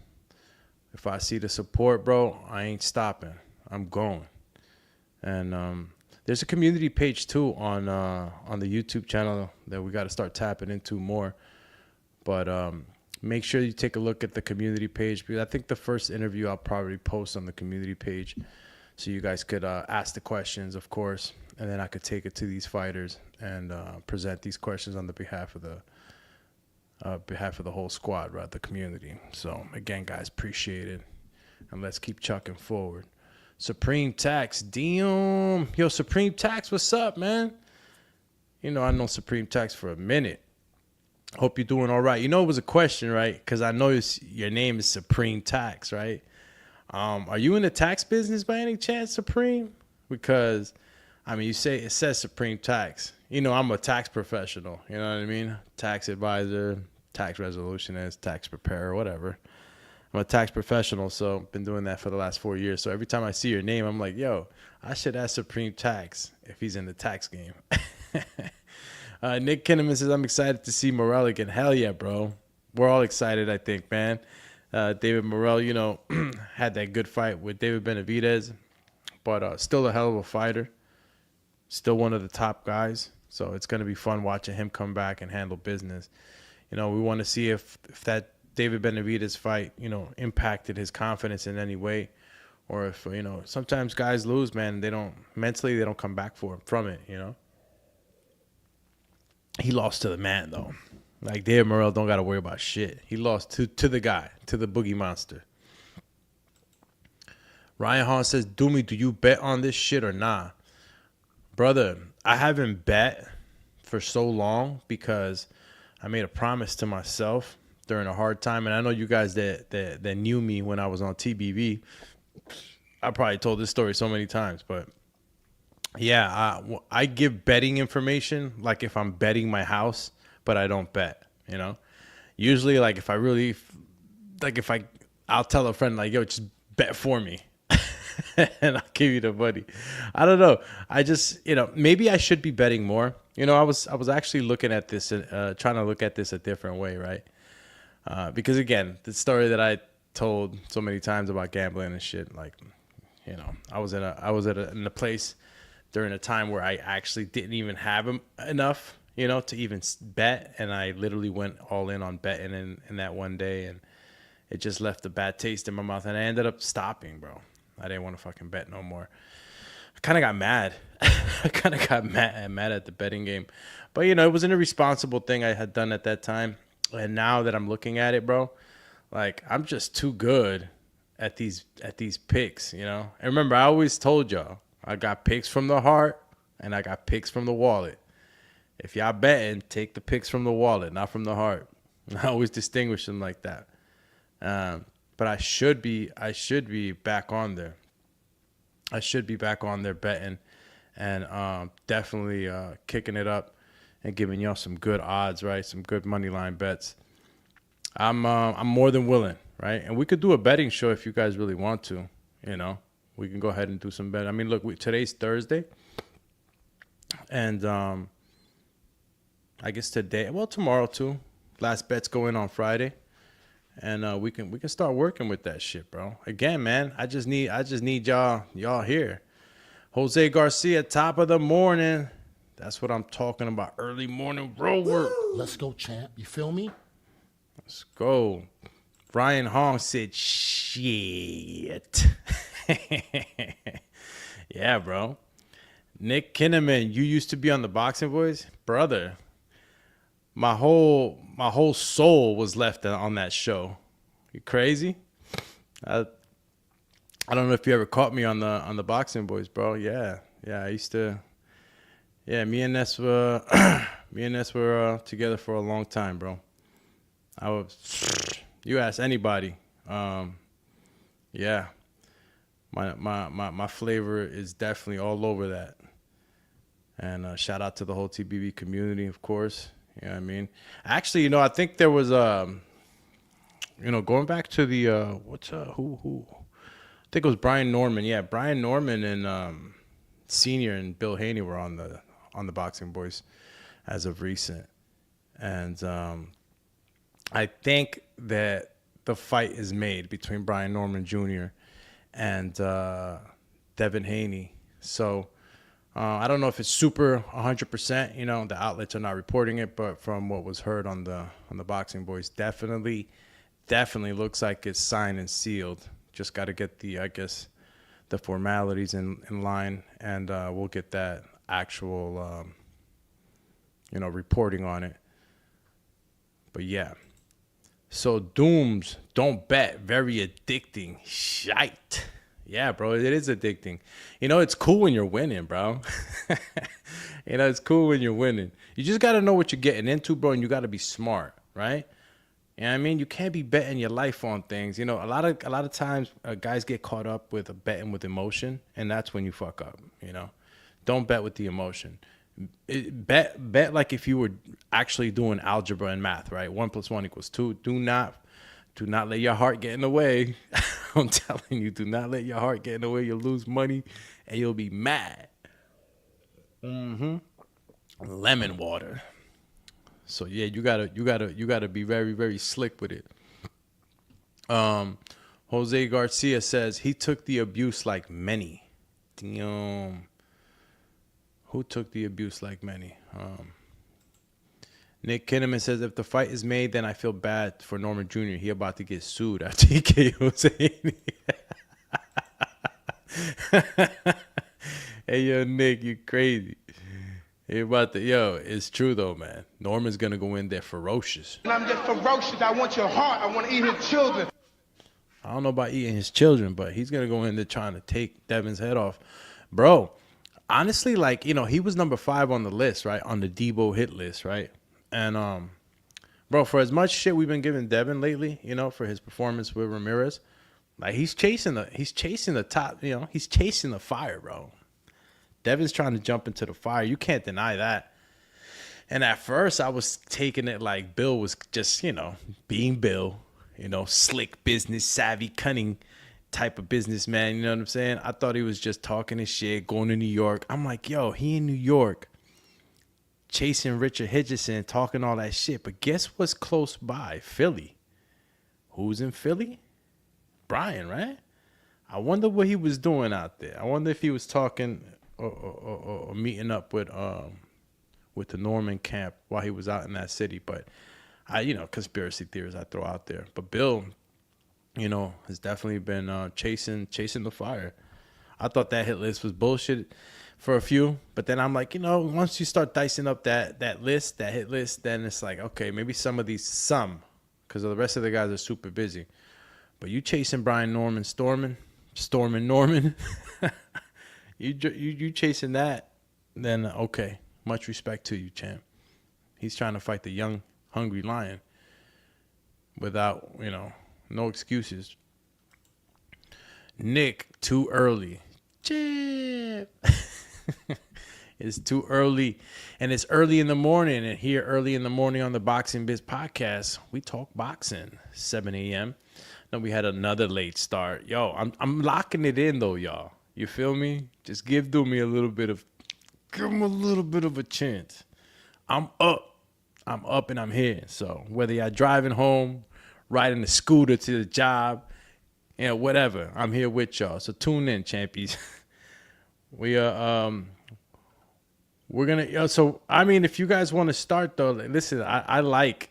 If I see the support, bro, I ain't stopping. I'm going. And there's a community page, too, on the YouTube channel that we got to start tapping into more. But make sure you take a look at the community page, because I think the first interview I'll probably post on the community page, so you guys could ask the questions, of course, and then I could take it to these fighters and present these questions on the behalf of the whole squad, right, the community. So again, guys, appreciate it, and let's keep chucking forward. Supreme Tax, damn, yo, Supreme Tax, what's up, man? I know Supreme Tax for a minute. Hope you're doing all right. It was a question, right? Because I know your name is Supreme Tax, right? Are you in the tax business by any chance, Supreme? Because, you say it says Supreme Tax. I'm a tax professional. You know what I mean? Tax advisor, tax resolutionist, tax preparer, whatever. I'm a tax professional, so been doing that for the last 4 years. So every time I see your name, I'm like, yo, I should ask Supreme Tax if he's in the tax game. Nick Kinnaman says, I'm excited to see Morrell again. Hell yeah, bro. We're all excited, I think, man. David Morrell, had that good fight with David Benavidez, but still a hell of a fighter. Still one of the top guys. So it's going to be fun watching him come back and handle business. We want to see if that David Benavidez fight, impacted his confidence in any way, or if, sometimes guys lose, man, they don't come back from it, He lost to the man, though. Like, David Morrell don't got to worry about shit. He lost to the guy, to the boogie monster. Ryan Hahn says, Doomy, do you bet on this shit or nah? Brother, I haven't bet for so long because I made a promise to myself during a hard time. And I know you guys that knew me when I was on TBV, I probably told this story so many times. But, yeah, I give betting information like if I'm betting my house, but I don't bet, Usually, like, if I really – I'll tell a friend, like, yo, just bet for me. And I'll give you the money. I don't know. I just, maybe I should be betting more. I was actually looking at this, trying to look at this a different way, right? Because again, the story that I told so many times about gambling and shit, like, I was in a place during a time where I actually didn't even have enough, to even bet, and I literally went all in on betting in that one day, and it just left a bad taste in my mouth, and I ended up stopping, bro. I didn't want to fucking bet no more. I kind of got mad. I kind of got mad at the betting game. But, it was an irresponsible thing I had done at that time. And now that I'm looking at it, bro, like, I'm just too good at these picks, And remember, I always told y'all, I got picks from the heart and I got picks from the wallet. If y'all betting, take the picks from the wallet, not from the heart. I always distinguish them like that. But I should be back on there. I should be back on there betting and definitely kicking it up and giving y'all some good odds, right? Some good money line bets. I'm more than willing, right? And we could do a betting show if you guys really want to, We can go ahead and do some bet. I mean, look, today's Thursday, and I guess tomorrow too. Last bet's going on Friday. And we can start working with that shit, bro. Again, man, I just need y'all here. Jose Garcia, top of the morning. That's what I'm talking about. Early morning road work. Let's go, champ. You feel me? Let's go. Ryan Hong said, shit. Yeah, bro. Nick Kinnaman, you used to be on the Boxing Boys? Brother. My whole soul was left on that show. You crazy? I don't know if you ever caught me on the Boxing Boys, bro. Yeah. I used to. Yeah, me and Ness were together for a long time, bro. You ask anybody. Yeah. My flavor is definitely all over that. And shout out to the whole TBV community, of course. You know what I mean? Actually, I think there was going back to the who? I think it was Brian Norman. Yeah, Brian Norman and Senior and Bill Haney were on the Boxing Boys as of recent. And I think that the fight is made between Brian Norman Jr. and Devin Haney. So I don't know if it's super 100%. The outlets are not reporting it, but from what was heard on the Boxing Boys, definitely looks like it's signed and sealed. Just got to get the formalities in line, and we'll get that actual reporting on it. But yeah. So Dooms, don't bet. Very addicting. Shite. Yeah, bro, it is addicting. It's cool when you're winning, bro. It's cool when you're winning. You just got to know what you're getting into, bro, and you got to be smart, right? You know what I mean? You can't be betting your life on things. A lot of times guys get caught up with betting with emotion, and that's when you fuck up, Don't bet with the emotion. Bet like if you were actually doing algebra and math, right? 1 + 1 = 2. Do Do not let your heart get in the way. I'm telling you, do not let your heart get in the way. You'll lose money and you'll be mad. Lemon water. So yeah, you gotta be very, very slick with it. Jose Garcia says he took the abuse like many. Damn. Who took the abuse like many? Nick Kinnaman says, if the fight is made, then I feel bad for Norman Jr. He about to get sued after he KO'd Haney. Hey, yo, Nick, you crazy. It's true, though, man. Norman's going to go in there ferocious. And I'm just ferocious. I want your heart. I want to eat his children. I don't know about eating his children, but he's going to go in there trying to take Devin's head off. Bro, honestly, like, he was number 5 on the list, right? On the Debo hit list, right? And, bro, for as much shit we've been giving Devin lately, for his performance with Ramirez, like he's chasing the top, he's chasing the fire, bro. Devin's trying to jump into the fire. You can't deny that. And at first I was taking it like Bill was just, being Bill, slick, business savvy, cunning type of businessman. You know what I'm saying? I thought he was just talking his shit, going to New York. I'm like, yo, he in New York. Chasing Richard Hitchison, talking all that shit. But guess what's close by? Philly. Who's in Philly? Brian, right? I wonder what he was doing out there. I wonder if he was talking or meeting up with the Norman camp while he was out in that city. But conspiracy theories I throw out there. But Bill, has definitely been chasing the fire. I thought that hit list was bullshit for a few, but then I'm like, once you start dicing up that hit list, then it's like, okay, maybe because the rest of the guys are super busy. But you chasing Brian Norman, storming Norman, you chasing that, then okay, much respect to you, champ. He's trying to fight the young, hungry lion without, no excuses. Nick, too early. Chip. It's too early, and it's early in the morning, and here early in the morning on the Boxing Biz Podcast, we talk boxing, 7 a.m. Then we had another late start. Yo, I'm locking it in, though, y'all. You feel me? Just give him a little bit of a chance. I'm up, and I'm here. So whether you're driving home, riding the scooter to the job, whatever, I'm here with y'all. So tune in, champions. We're gonna. So I mean, if you guys want to start though, listen. I like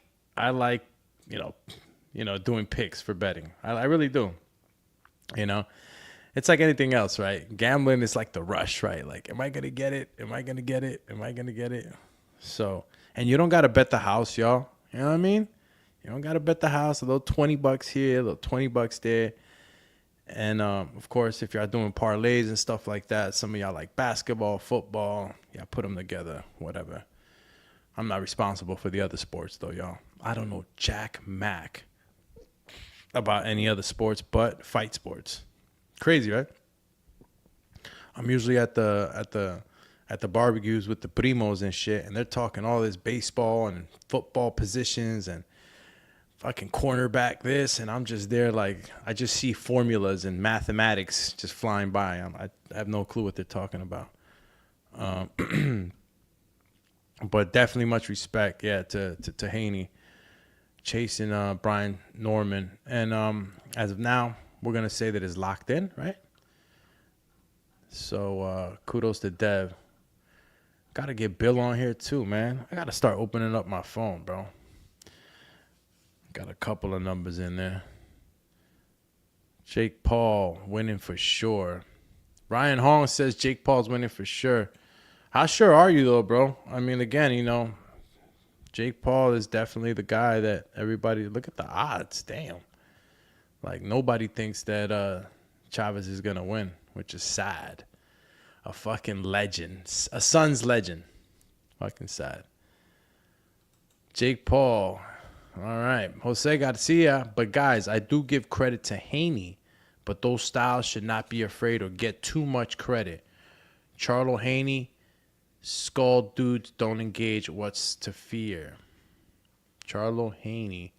doing picks for betting. I really do. It's like anything else, right? Gambling is like the rush, right? Like, am I gonna get it? Am I gonna get it? Am I gonna get it? So, and you don't gotta bet the house, y'all. You know what I mean? You don't gotta bet the house. A little $20 here, a little $20 there. And, of course, if y'all doing parlays and stuff like that, some of y'all like basketball, football, yeah, put them together, whatever. I'm not responsible for the other sports, though, y'all. I don't know jack mac about any other sports but fight sports. Crazy, right? I'm usually at the barbecues with the primos and shit, and they're talking all this baseball and football positions and fucking cornerback this, and I'm just there like I just see formulas and mathematics just flying by. I have no clue what they're talking about. But definitely much respect, to Haney chasing Brian Norman, and as of now, we're gonna say that it's locked in, right? So kudos to Dev. Gotta get Bill on here too, man. I gotta start opening up my phone, bro. Got a couple of numbers in there. Jake Paul winning for sure. Ryan Holm says Jake Paul's winning for sure. How sure are you, though, bro? I mean, again, Jake Paul is definitely the guy that everybody... Look at the odds. Damn. Like, nobody thinks that Chavez is going to win, which is sad. A fucking legend. A son's legend. Fucking sad. Jake Paul... All right, Jose Garcia. But, guys, I do give credit to Haney, but those styles should not be afraid or get too much credit. Charlo Haney, skull dudes don't engage. What's to fear? Charlo Haney,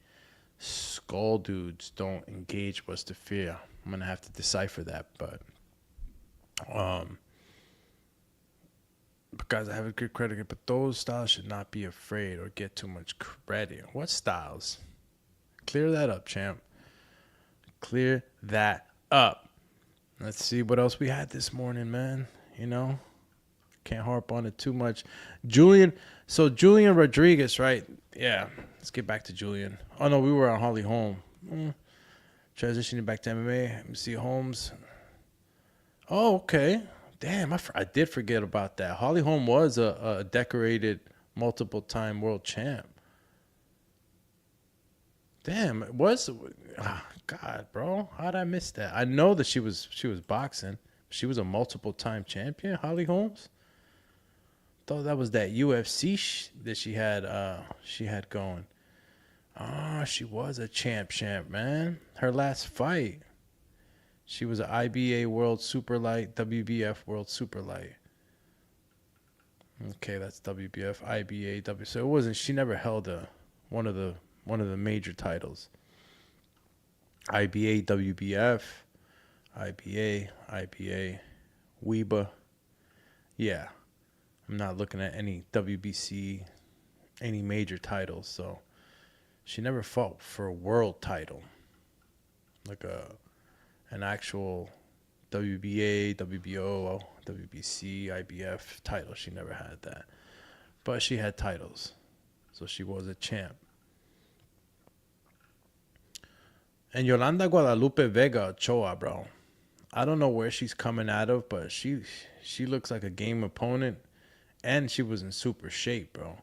skull dudes don't engage what's the fear. I'm gonna have to decipher that, but because I have a good credit, but those styles should not be afraid or get too much credit. What styles? Clear that up, champ. Clear that up. Let's see what else we had this morning, man. You know, can't harp on it too much. Julian Rodriguez, right? Yeah, let's get back to Julian. Oh, no, we were on Holly Holm. Transitioning back to MMA. Let me see Holmes. Oh, okay. Damn, I did forget about that. Holly Holm was a decorated multiple-time world champ. Damn, it was. God, bro, how'd I miss that? I know that she was boxing. She was a multiple-time champion, Holly Holmes. Thought that was that UFC that she had going. She was a champ, man. Her last fight, she was an IBA World Super Light, WBF World Super Light. Okay, that's WBF, IBA, W. So it wasn't. She never held one of the major titles. IBA, WBF, IBA, WEBA. Yeah, I'm not looking at any WBC, any major titles. So she never fought for a world title, like an actual WBA, WBO, WBC, IBF title. She never had that, but she had titles, so she was a champ. And Yolanda Guadalupe Vega Ochoa, bro. I don't know where she's coming out of, but she looks like a game opponent, and she was in super shape, bro.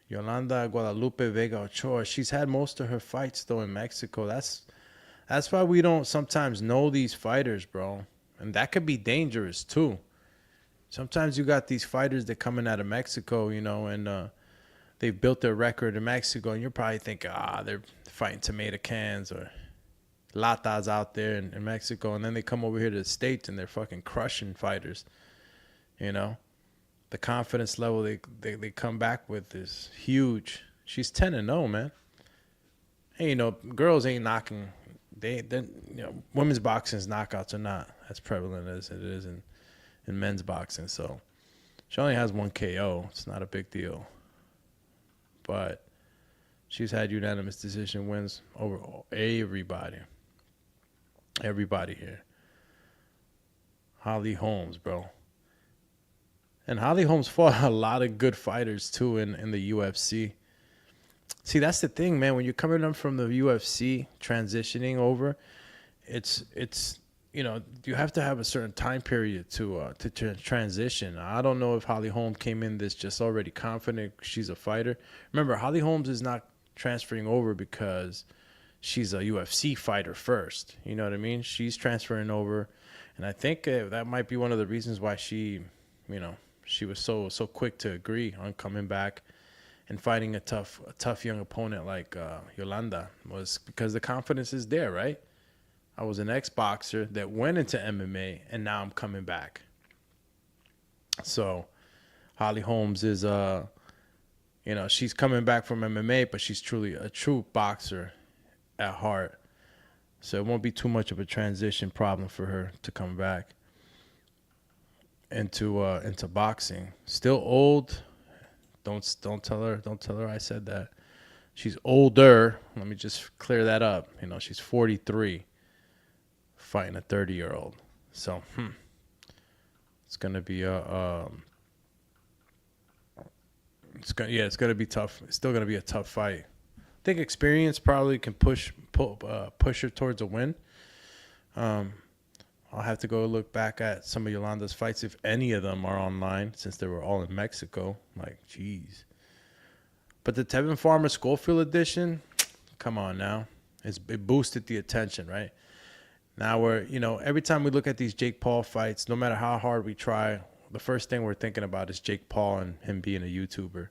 Yolanda Guadalupe Vega Ochoa. She's had most of her fights though in Mexico. That's why we don't sometimes know these fighters, bro. And that could be dangerous too. Sometimes you got these fighters that coming out of Mexico, you know, and they've built their record in Mexico, and you're probably thinking, they're fighting tomato cans or latas out there in Mexico, and then they come over here to the States and they're fucking crushing fighters. You know, the confidence level they come back with is huge. She's 10-0, man. Hey, you know, girls ain't knocking. They you know, women's boxing's knockouts are not as prevalent as it is in men's boxing. So she only has 1 KO. It's not a big deal. But she's had unanimous decision wins over everybody. Everybody here. Holly Holmes, bro. And Holly Holmes fought a lot of good fighters, too, in the UFC. See, that's the thing, man. When you're coming up from the UFC, transitioning over, it's you know, you have to have a certain time period to transition. I don't know if Holly Holmes came in this just already confident she's a fighter. Remember, Holly Holmes is not transferring over because she's a UFC fighter first. You know what I mean? She's transferring over, and I think that might be one of the reasons why she, you know, she was so quick to agree on coming back and fighting a tough young opponent like Yolanda, was because the confidence is there, right? I was an ex-boxer that went into MMA, and now I'm coming back. So Holly Holmes is, you know, she's coming back from MMA, but she's truly a true boxer at heart. So it won't be too much of a transition problem for her to come back into boxing. Still old. Don't tell her I said that. She's older. Let me just clear that up. You know, she's 43, fighting a 30-year-old. So, it's gonna be it's gonna be tough. It's still gonna be a tough fight. I think experience probably can push her towards a win. I'll have to go look back at some of Yolanda's fights, if any of them are online, since they were all in Mexico. Like, jeez. But the Tevin Farmer Schofield edition, come on now. It boosted the attention, right? Now we're, you know, every time we look at these Jake Paul fights, no matter how hard we try, the first thing we're thinking about is Jake Paul and him being a YouTuber.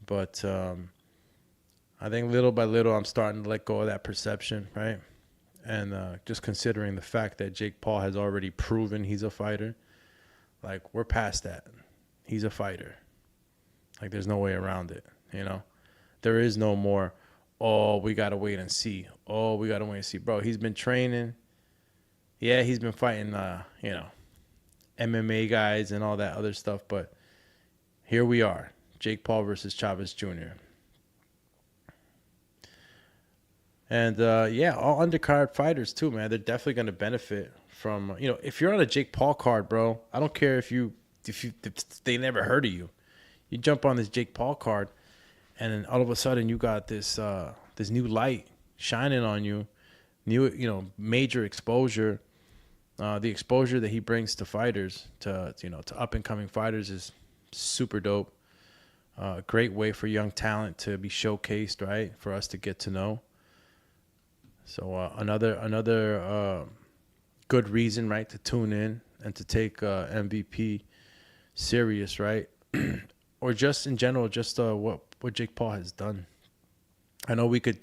But I think little by little I'm starting to let go of that perception, right? And just considering the fact that Jake Paul has already proven he's a fighter, like, we're past that. He's a fighter. Like, there's no way around it, you know? There is no more, oh, we got to wait and see. Oh, we got to wait and see. Bro, he's been training. Yeah, he's been fighting, MMA guys and all that other stuff. But here we are. Jake Paul versus Chavez Jr. And, all undercard fighters too, man. They're definitely going to benefit from, if you're on a Jake Paul card, bro, I don't care if they never heard of you. You jump on this Jake Paul card, and then all of a sudden you got this this new light shining on you, major exposure. The exposure that he brings to fighters, to up and coming fighters, is super dope. Great way for young talent to be showcased, right? For us to get to know. So another good reason, right, to tune in and to take MVP serious, right? Or just in general, just what Jake Paul has done. I know we could,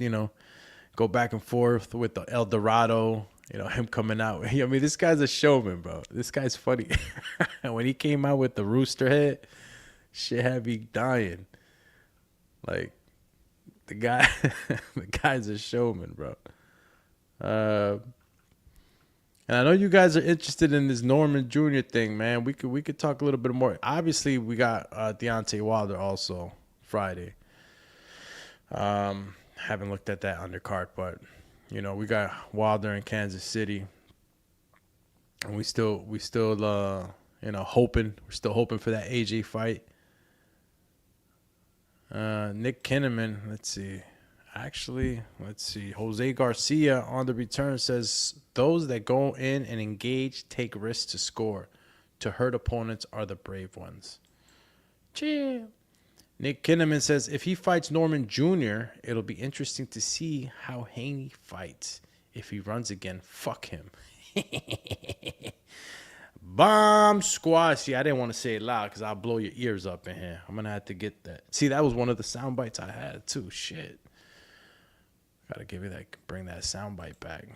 go back and forth with the El Dorado, him coming out. I mean, this guy's a showman, bro. This guy's funny. When he came out with the rooster head, shit had me dying. Like, the guy's a showman, bro. And I know you guys are interested in this Norman Jr. thing, man. We could talk a little bit more. Obviously, we got Deontay Wilder also Friday. Haven't looked at that undercard, but we got Wilder in Kansas City, and we still hoping. We're still hoping for that AJ fight. Nick Kinnaman, let's see. Jose Garcia on the return says, those that go in and engage take risks to score. To hurt opponents are the brave ones. Chill. Nick Kinnaman says, if he fights Norman Jr., it'll be interesting to see how Haney fights. If he runs again, fuck him. Bomb squad. See, I didn't want to say it loud because I'll blow your ears up in here. I'm going to have to get that. See, that was one of the sound bites I had too. Shit. Gotta give you that, bring that soundbite back.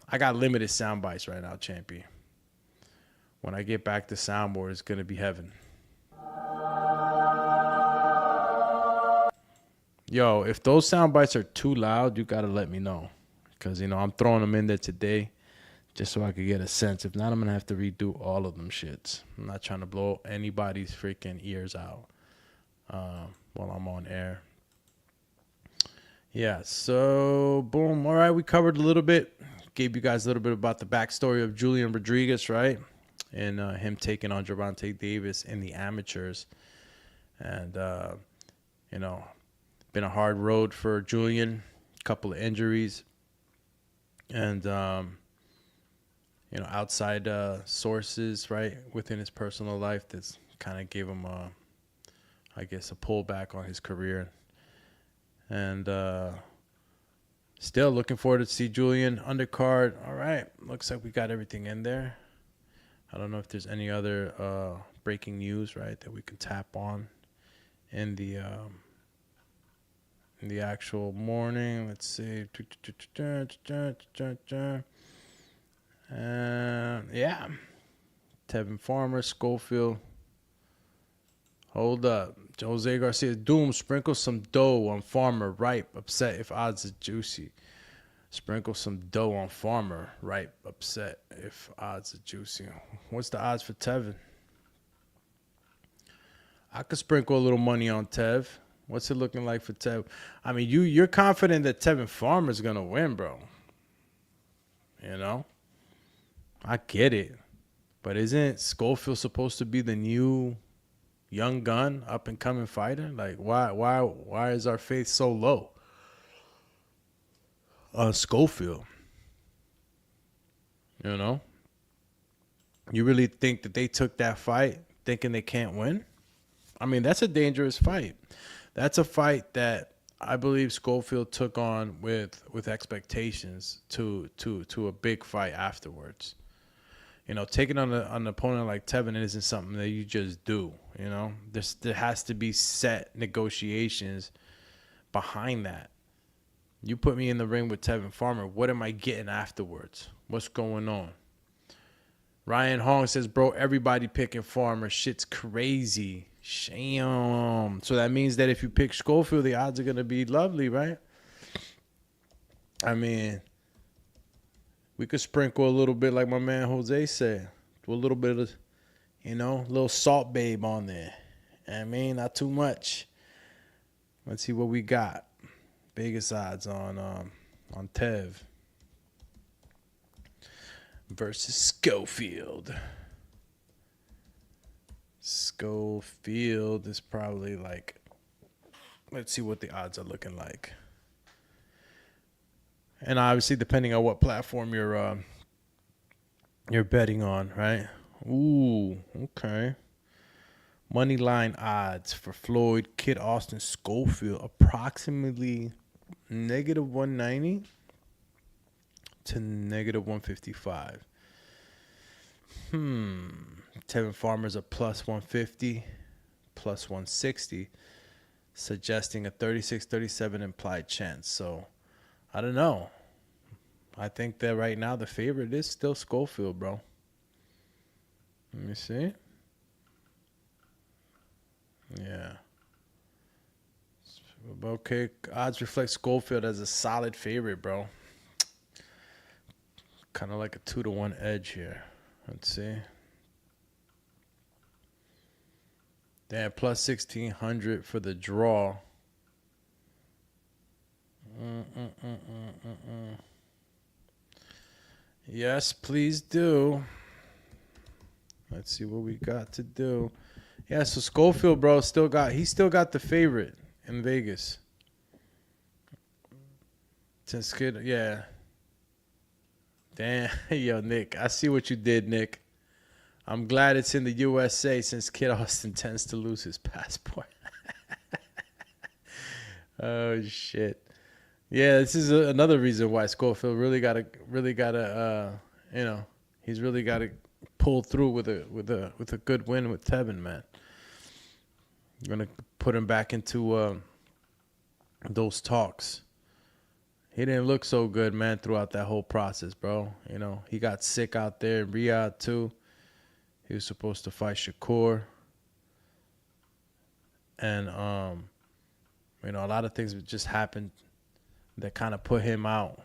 I got limited sound bites right now, Champy. When I get back to soundboard, it's gonna be heaven. Yo, if those sound bites are too loud, you gotta let me know, cause I'm throwing them in there today, just so I could get a sense. If not, I'm gonna have to redo all of them shits. I'm not trying to blow anybody's freaking ears out while I'm on air. Yeah, so boom. All right, we covered a little bit. Gave you guys a little bit about the backstory of Julian Rodriguez, right? And him taking on Gervonta Davis in the amateurs. And, been a hard road for Julian. A couple of injuries. And, outside sources, right, within his personal life that's kind of gave him, a pullback on his career. And still looking forward to see Julian undercard. All right, looks like we got everything in there. I don't know if there's any other breaking news, right, that we can tap on in the actual morning. Let's see. Yeah, Tevin Farmer, Schofield. Hold up. Jose Garcia, Doom, sprinkle some dough on Farmer, ripe, upset if odds are juicy. Sprinkle some dough on Farmer, ripe, upset if odds are juicy. What's the odds for Tevin? I could sprinkle a little money on Tev. What's it looking like for Tev? I mean, you're confident that Tevin Farmer's going to win, bro. I get it. But isn't Schofield supposed to be the new young gun, up and coming fighter? Like, why is our faith so low on Schofield? You really think that they took that fight thinking they can't win? I mean, that's a dangerous fight. That's a fight that I believe Schofield took on with expectations to a big fight afterwards. Taking on an opponent like Tevin isn't something that you just do. There has to be set negotiations behind that. You put me in the ring with Tevin Farmer, what am I getting afterwards? What's going on? Ryan Hong says, bro, everybody picking Farmer. Shit's crazy. Sham. So that means that if you pick Schofield, the odds are going to be lovely, right? I mean, we could sprinkle a little bit, like my man Jose said. Do a little bit of, a little salt babe on there. I mean, not too much. Let's see what we got. Biggest odds on Tev versus Schofield. Schofield is probably like, let's see what the odds are looking like. And obviously, depending on what platform you're betting on, right? Ooh, okay. Money line odds for Floyd, Kid Austin, Schofield, approximately -190 to -155. Tevin Farmer's a +150, +160, suggesting a 36-37 implied chance. So, I don't know. I think that right now the favorite is still Schofield, bro. Let me see. Yeah. Okay, odds reflect Schofield as a solid favorite, bro. Kind of like a 2-1 edge here. Let's see. Damn, +1600 for the draw. Yes, please do. Let's see what we got to do. Yeah, so Schofield, bro, still got the favorite in Vegas. Since kid, yeah. Damn, yo, Nick, I see what you did, Nick. I'm glad it's in the USA since Kid Austin tends to lose his passport. Oh shit. Yeah, this is another reason why Schofield really gotta, he's really gotta pull through with a good win with Tevin, man. I'm gonna put him back into those talks. He didn't look so good, man, throughout that whole process, bro. He got sick out there in Riyadh too. He was supposed to fight Shakur. And a lot of things just happened that kind of put him out.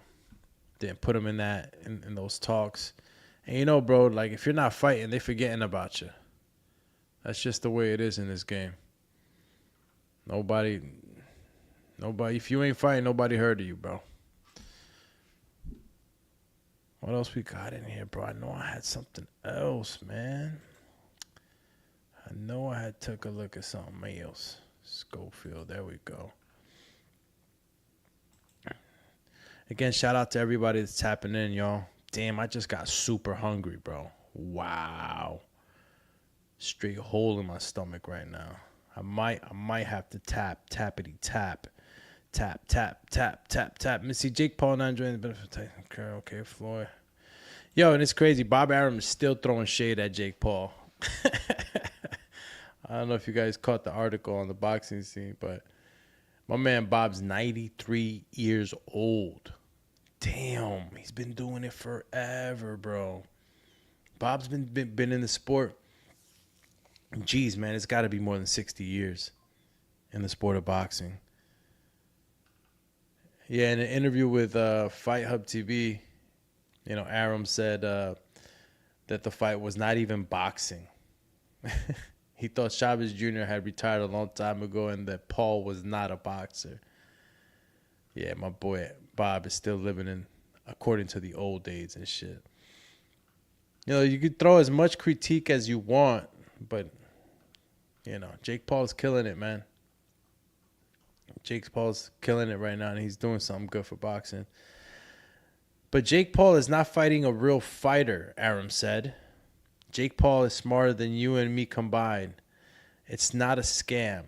Didn't put him in those talks. And bro, like if you're not fighting, they forgetting about you. That's just the way it is in this game. Nobody, if you ain't fighting, nobody heard of you, bro. What else we got in here, bro? I know I had something else, man. I know I had took a look at something else. Schofield, there we go. Again, shout out to everybody that's tapping in, y'all. Damn, I just got super hungry, bro. Wow. Straight hole in my stomach right now. I might have to tappity tap. Tap. Let me see. Jake Paul not enjoying the benefit. Okay, Floyd. Yo, and it's crazy. Bob Arum is still throwing shade at Jake Paul. I don't know if you guys caught the article on the boxing scene, but my man Bob's 93 years old. Damn, he's been doing it forever, bro. Bob's been in the sport. Jeez, man, it's got to be more than 60 years in the sport of boxing. Yeah, in an interview with Fight Hub TV, Arum said that the fight was not even boxing. He thought Chavez Jr. had retired a long time ago and that Paul was not a boxer. Yeah, my boy Bob is still living according to the old days and shit. You could throw as much critique as you want, but, Jake Paul's killing it, man. Jake Paul's killing it right now, and he's doing something good for boxing. But Jake Paul is not fighting a real fighter, Arum said. Jake Paul is smarter than you and me combined. It's not a scam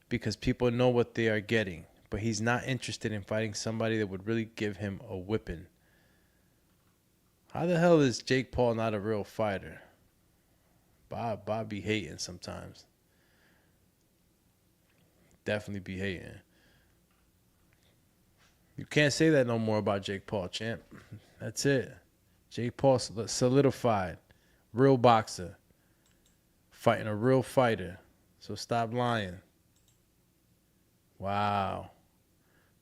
because people know what they are getting. But he's not interested in fighting somebody that would really give him a whipping. How the hell is Jake Paul not a real fighter? Bob be hating sometimes. Definitely be hating. You can't say that no more about Jake Paul, champ. That's it. Jake Paul solidified. Real boxer. Fighting a real fighter. So stop lying. Wow.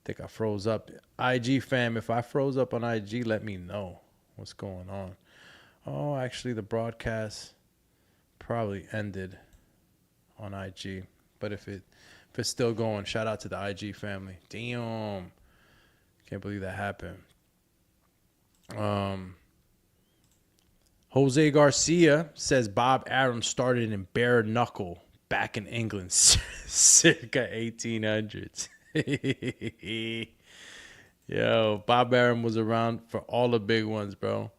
Think I froze up. IG fam, if I froze up on IG, let me know what's going on. Oh, actually, the broadcast probably ended on IG. But if it's still going, shout out to the IG family. Damn. Can't believe that happened. Jose Garcia says Bob Arum started in bare knuckle back in England circa 1800s. Yo, Bob Arum was around for all the big ones, bro.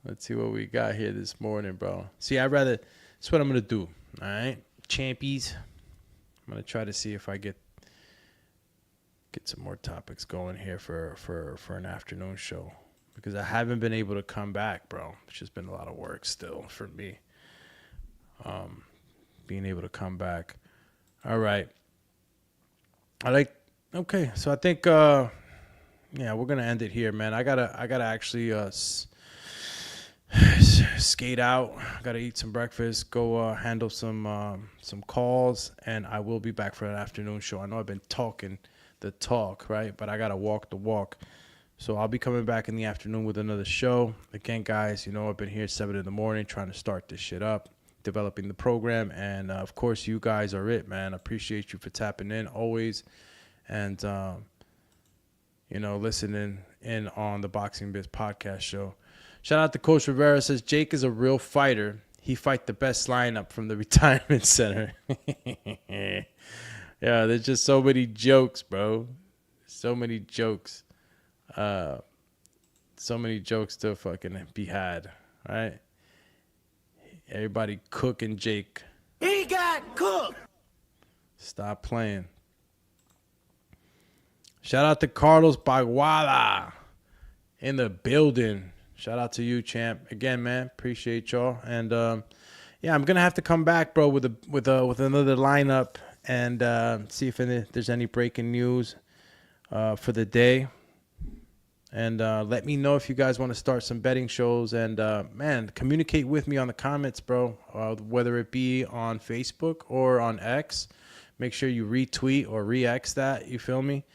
Let's see what we got here this morning, bro. See, that's what I'm going to do, all right? Champies. I'm going to try to see if I get some more topics going here for an afternoon show. Because I haven't been able to come back, bro. It's just been a lot of work still for me. Being able to come back. All right. Okay, so I think we're gonna end it here, man. I gotta actually skate out. I gotta eat some breakfast, go handle some calls, and I will be back for an afternoon show. I know I've been talking the talk, right? But I gotta walk the walk. So I'll be coming back in the afternoon with another show. Again, guys, I've been here 7 in the morning trying to start this shit up, developing the program. And, of course, you guys are it, man. I appreciate you for tapping in always and, listening in on the Boxing Biz Podcast show. Shout out to Coach Rivera. Says, Jake is a real fighter. He fight the best lineup from the retirement center. Yeah, there's just so many jokes, bro. So many jokes. So many jokes to fucking be had, right? Everybody cooking Jake. He got cooked. Stop playing. Shout out to Carlos Baguala in the building. Shout out to you, champ. Again, man, appreciate y'all. And I'm gonna have to come back, bro, with another lineup and see if there's any breaking news for the day. And let me know if you guys want to start some betting shows. And, man, communicate with me on the comments, bro, whether it be on Facebook or on X. Make sure you retweet or re-X that, you feel me?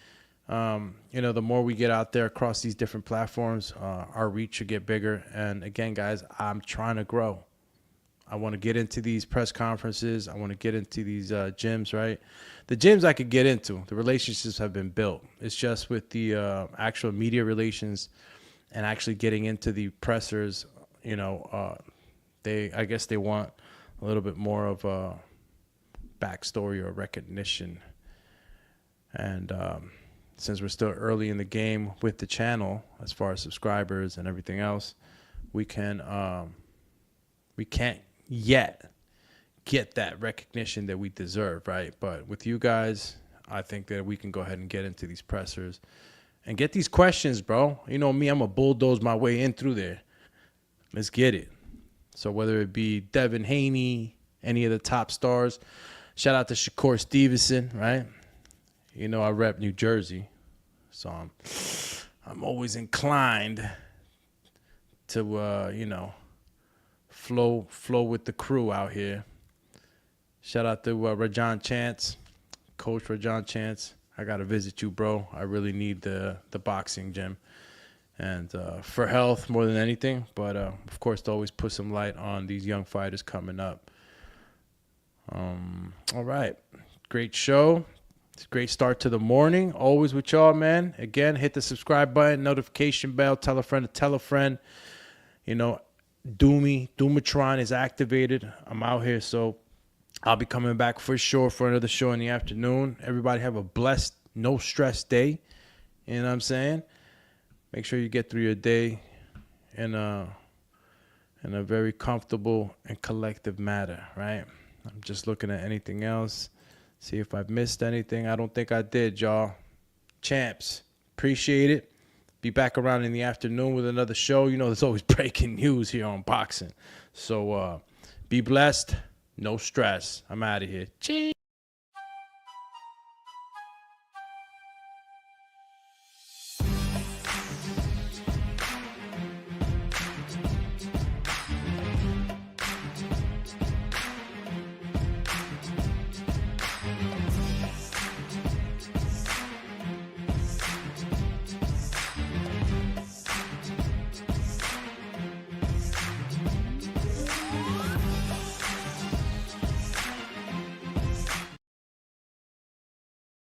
The more we get out there across these different platforms, our reach should get bigger. And, again, guys, I'm trying to grow. I want to get into these press conferences. I want to get into these gyms, right? The gyms I could get into. The relationships have been built. It's just with the actual media relations and actually getting into the pressers, I guess they want a little bit more of a backstory or recognition. And since we're still early in the game with the channel, as far as subscribers and everything else, we can't yet get that recognition that we deserve, right? But with you guys, I think that we can go ahead and get into these pressers and get these questions, bro. You know me, I'm going to bulldoze my way in through there. Let's get it. So whether it be Devin Haney, any of the top stars, shout out to Shakur Stevenson, right? I rep New Jersey, so I'm always inclined to, flow with the crew out here. Shout out to Rajon Chance, Coach Rajon Chance. I got to visit you, bro. I really need the boxing gym. And for health more than anything. But, of course, to always put some light on these young fighters coming up. All right. Great show. It's a great start to the morning. Always with y'all, man. Again, hit the subscribe button, notification bell, tell a friend to tell a friend. Doomatron is activated. I'm out here, so I'll be coming back for sure for another show in the afternoon. Everybody have a blessed, no stress day. You know what I'm saying? Make sure you get through your day in a very comfortable and collective manner, right? I'm just looking at anything else, see if I've missed anything. I don't think I did, y'all. Champs, appreciate it. Be back around in the afternoon with another show. There's always breaking news here on boxing. So be blessed. No stress. I'm out of here. Cheers.